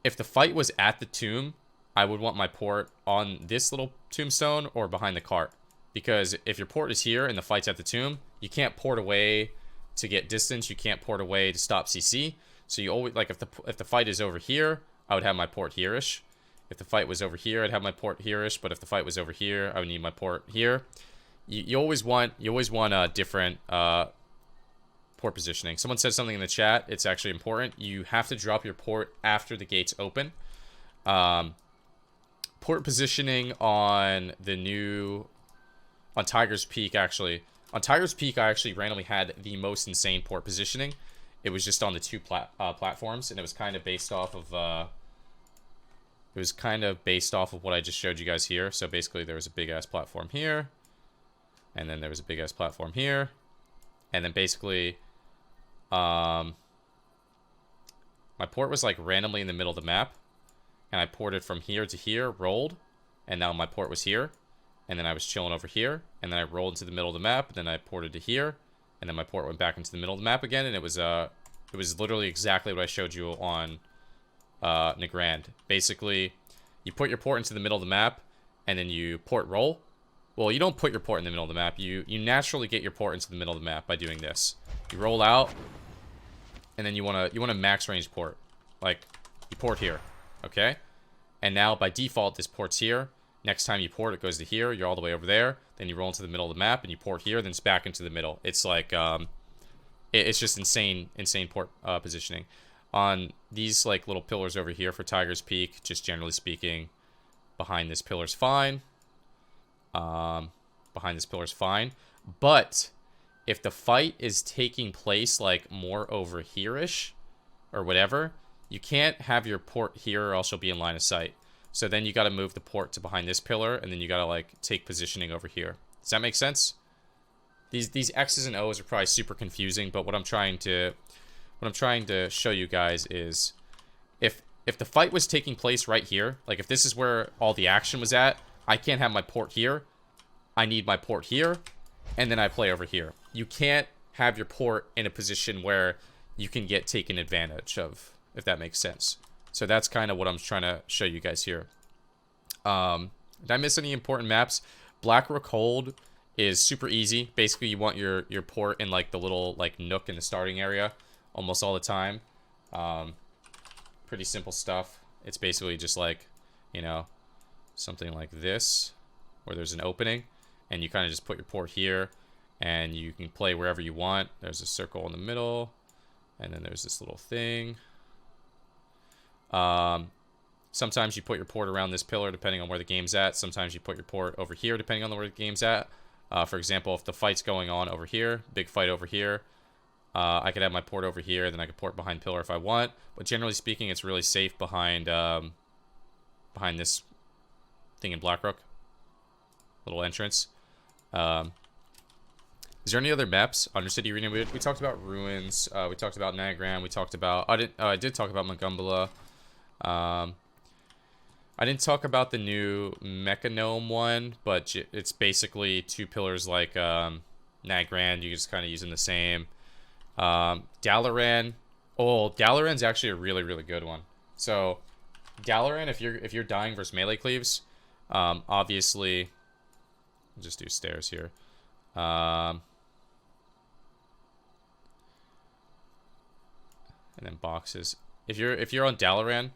S1: if the fight was at the tomb, I would want my port on this little tombstone or behind the cart. Because if your port is here and the fight's at the tomb, you can't port away to get distance. You can't port away to stop CC. So you always, like, if the fight is over here, I would have my port here-ish. If the fight was over here, I'd have my port here-ish. But if the fight was over here, I would need my port here. You always want a different port positioning. Someone said something in the chat. It's actually important. You have to drop your port after the gates open. Port positioning on Tiger's Peak, actually. On Tiger's Peak, I actually randomly had the most insane port positioning. It was just on the two platforms, and it was kind of based off of what I just showed you guys here. So basically, there was a big ass platform here, and then there was a big ass platform here, and then basically, my port was like randomly in the middle of the map, and I ported from here to here, rolled, and now my port was here. And then I was chilling over here, and then I rolled into the middle of the map, and then I ported to here, and then my port went back into the middle of the map again, and it was literally exactly what I showed you on Nagrand. Basically, you put your port into the middle of the map, and then you port roll. Well, you don't put your port in the middle of the map. You naturally get your port into the middle of the map by doing this. You roll out, and then you want a max range port. Like, you port here, okay? And now, by default, this port's here. Next time you port, it goes to here. You're all the way over there. Then you roll into the middle of the map, and you port here. Then it's back into the middle. It's like, it's just insane port positioning. On these like little pillars over here for Tiger's Peak, just generally speaking, behind this pillar's fine. Behind this pillar's fine. But if the fight is taking place like more over here-ish, or whatever, you can't have your port here, or else you'll be in line of sight. So then you got to move the port to behind this pillar, and then you got to like take positioning over here. Does that make sense? These X's and O's are probably super confusing, but what I'm trying to show you guys is if the fight was taking place right here, like if this is where all the action was at, I can't have my port here. I need my port here, and then I play over here. You can't have your port in a position where you can get taken advantage of, if that makes sense. So that's kind of what I'm trying to show you guys here. Did I miss any important maps? Blackrock Hold is super easy. Basically, you want your port in like the little like nook in the starting area almost all the time. Pretty simple stuff. It's basically just like, you know, something like this, where there's an opening, and you kind of just put your port here, and you can play wherever you want. There's a circle in the middle, and then there's this little thing. Sometimes you put your port around this pillar depending on where the game's at. Sometimes you put your port over here depending on where the game's at. For example, if the fight's going on over here, big fight over here, I could have my port over here, then I could port behind pillar if I want. But generally speaking, it's really safe behind behind this thing in Blackrook. Little entrance. Is there any other maps? Undercity Arena. We talked about Ruins. We talked about Nagagram. We talked about... I did talk about Magumbala. I didn't talk about the new Mechanome one, but it's basically two pillars like Nagagram. You just kind of using the same. Dalaran. Oh, Dalaran's actually a really, really good one. So, Dalaran, if you're dying versus melee cleaves, obviously... I'll just do stairs here. And then boxes. If you're on Dalaran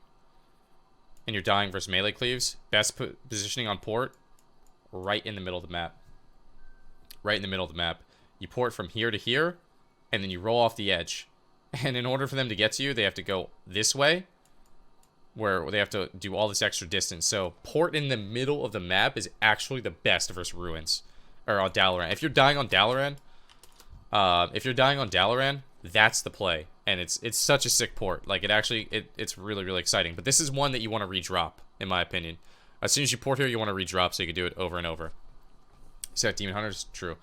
S1: and you're dying versus melee cleaves, best positioning on port, right in the middle of the map. Right in the middle of the map. You port from here to here, and then you roll off the edge. And in order for them to get to you, they have to go this way, where they have to do all this extra distance. So port in the middle of the map is actually the best versus Ruins, or on Dalaran. If you're dying on Dalaran, that's the play. And it's such a sick port. Like, it's really, really exciting. But this is one that you want to redrop, in my opinion. As soon as you port here, you want to redrop so you can do it over and over. Set Demon Hunters, true.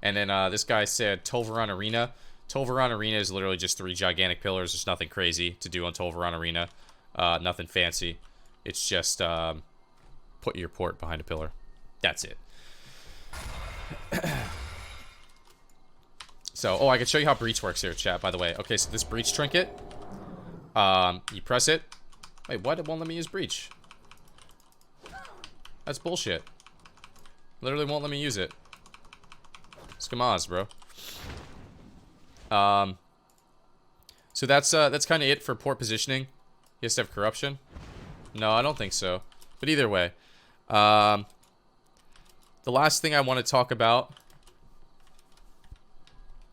S1: And then this guy said Tolvaron Arena. Tolvaron Arena is literally just 3 gigantic pillars. There's nothing crazy to do on Tolvaron Arena. Nothing fancy. It's just put your port behind a pillar. That's it. So, I can show you how breach works here, chat, by the way. Okay, so this breach trinket, you press it. Wait, what? It won't let me use breach. That's bullshit. Literally won't let me use it. Skamaz, bro. So that's kind of it for port positioning. He has to have corruption. No, I don't think so. But either way, the last thing I want to talk about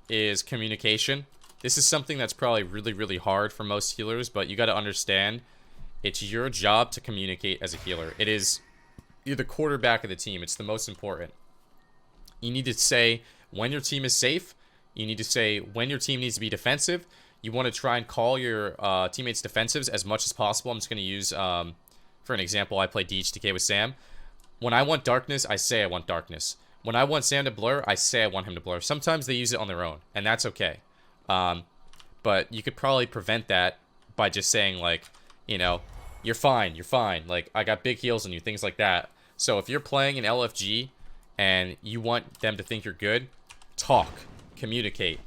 S1: is communication. This is something that's probably really, really hard for most healers, but you got to understand it's your job to communicate as a healer. You're the quarterback of the team. It's the most important. You need to say when your team is safe. You need to say when your team needs to be defensive. You want to try and call your teammates defensives as much as possible. I'm just going to use, for an example, I play DHTK with Sam. When I want darkness, I say I want darkness. When I want Sam to blur, I say I want him to blur. Sometimes they use it on their own, and that's okay. But you could probably prevent that by just saying, like, you know, you're fine. Like, I got big heals on you, things like that. So if you're playing an LFG and you want them to think you're good, talk, communicate.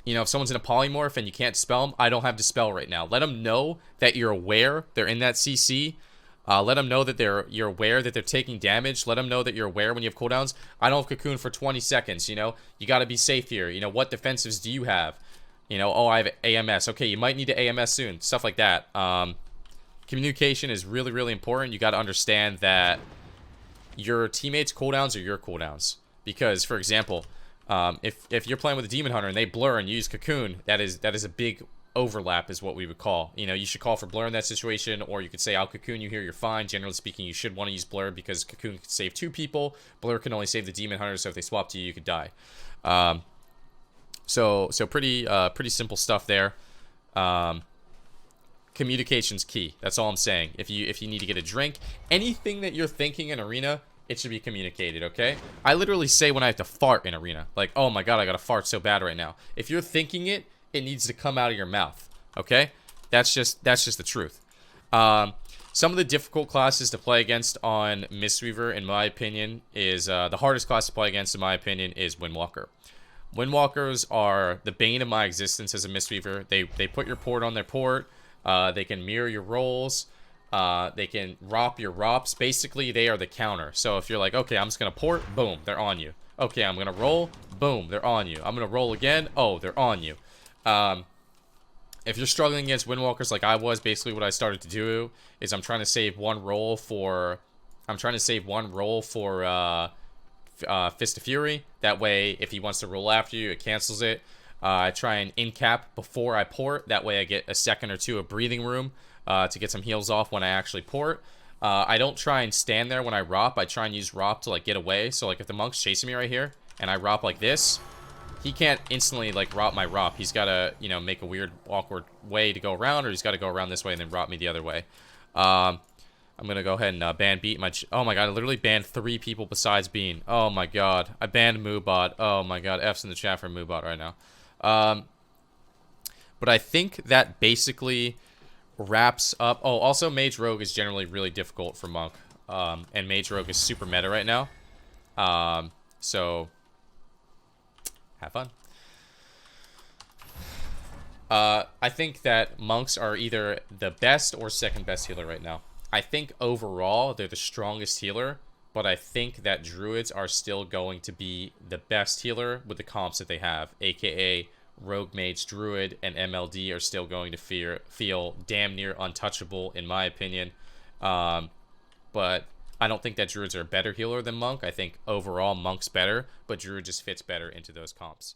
S1: You know, if someone's in a polymorph and you can't dispel them, I don't have dispel right now. Let them know that you're aware they're in that CC. Let them know that you're aware that they're taking damage. Let them know that you're aware when you have cooldowns. I don't have cocoon for 20 seconds, you know. You got to be safe here. You know, what defensives do you have? You know, oh, I have AMS. Okay, you might need to AMS soon. Stuff like that. Communication is really, really important. You got to understand that your teammates' cooldowns are your cooldowns. Because, for example, if you're playing with a Demon Hunter and they blur and you use cocoon, that is a big overlap is what we would call. You know, you should call for blur in that situation, or you could say, I'll cocoon you here, you're fine. Generally speaking, you should want to use blur because cocoon can save 2 people. Blur can only save the Demon Hunter, so if they swap to you, you could die. So pretty simple stuff there. Communication's key. That's all I'm saying. If you need to get a drink, anything that you're thinking in Arena, it should be communicated, okay? I literally say when I have to fart in Arena, like, oh my god, I gotta fart so bad right now. If you're thinking it, it needs to come out of your mouth, okay? That's just the truth. Some of the difficult classes to play against on Mistweaver, in my opinion, is the hardest class to play against, in my opinion, is Windwalker. Windwalkers are the bane of my existence as a Mistweaver. They put your port on their port. They can mirror your rolls. They can ROP your ROPs. Basically, they are the counter. So if you're like, okay, I'm just going to port, boom, they're on you. Okay, I'm going to roll, boom, they're on you. I'm going to roll again, oh, they're on you. If you're struggling against Windwalkers like I was, basically what I started to do is I'm trying to save one roll for Fist of Fury. That way, if he wants to roll after you, it cancels it. I try and in-cap before I port. That way I get a second or two of breathing room. to get some heals off when I actually port. I don't try and stand there when I ROP. I try and use ROP to, like, get away. So, like, if the Monk's chasing me right here, and I ROP like this, he can't instantly, like, ROP my ROP. He's got to, you know, make a weird, awkward way to go around, or he's got to go around this way and then ROP me the other way. I'm going to go ahead and ban Beat. Oh, my God. I literally banned 3 people besides Bean. Oh, my God. I banned Moobot. Oh, my God. F's in the chat for Moobot right now. But I think that basically wraps up. Oh, also Mage Rogue is generally really difficult for Monk. And Mage Rogue is super meta right now. So have fun. I think that Monks are either the best or second best healer right now. I think overall they're the strongest healer, but I think that Druids are still going to be the best healer with the comps that they have, aka Rogue Mage Druid and MLD are still going to feel damn near untouchable in my opinion. But I don't think that Druids are a better healer than Monk. I think overall Monk's better, but Druid just fits better into those comps.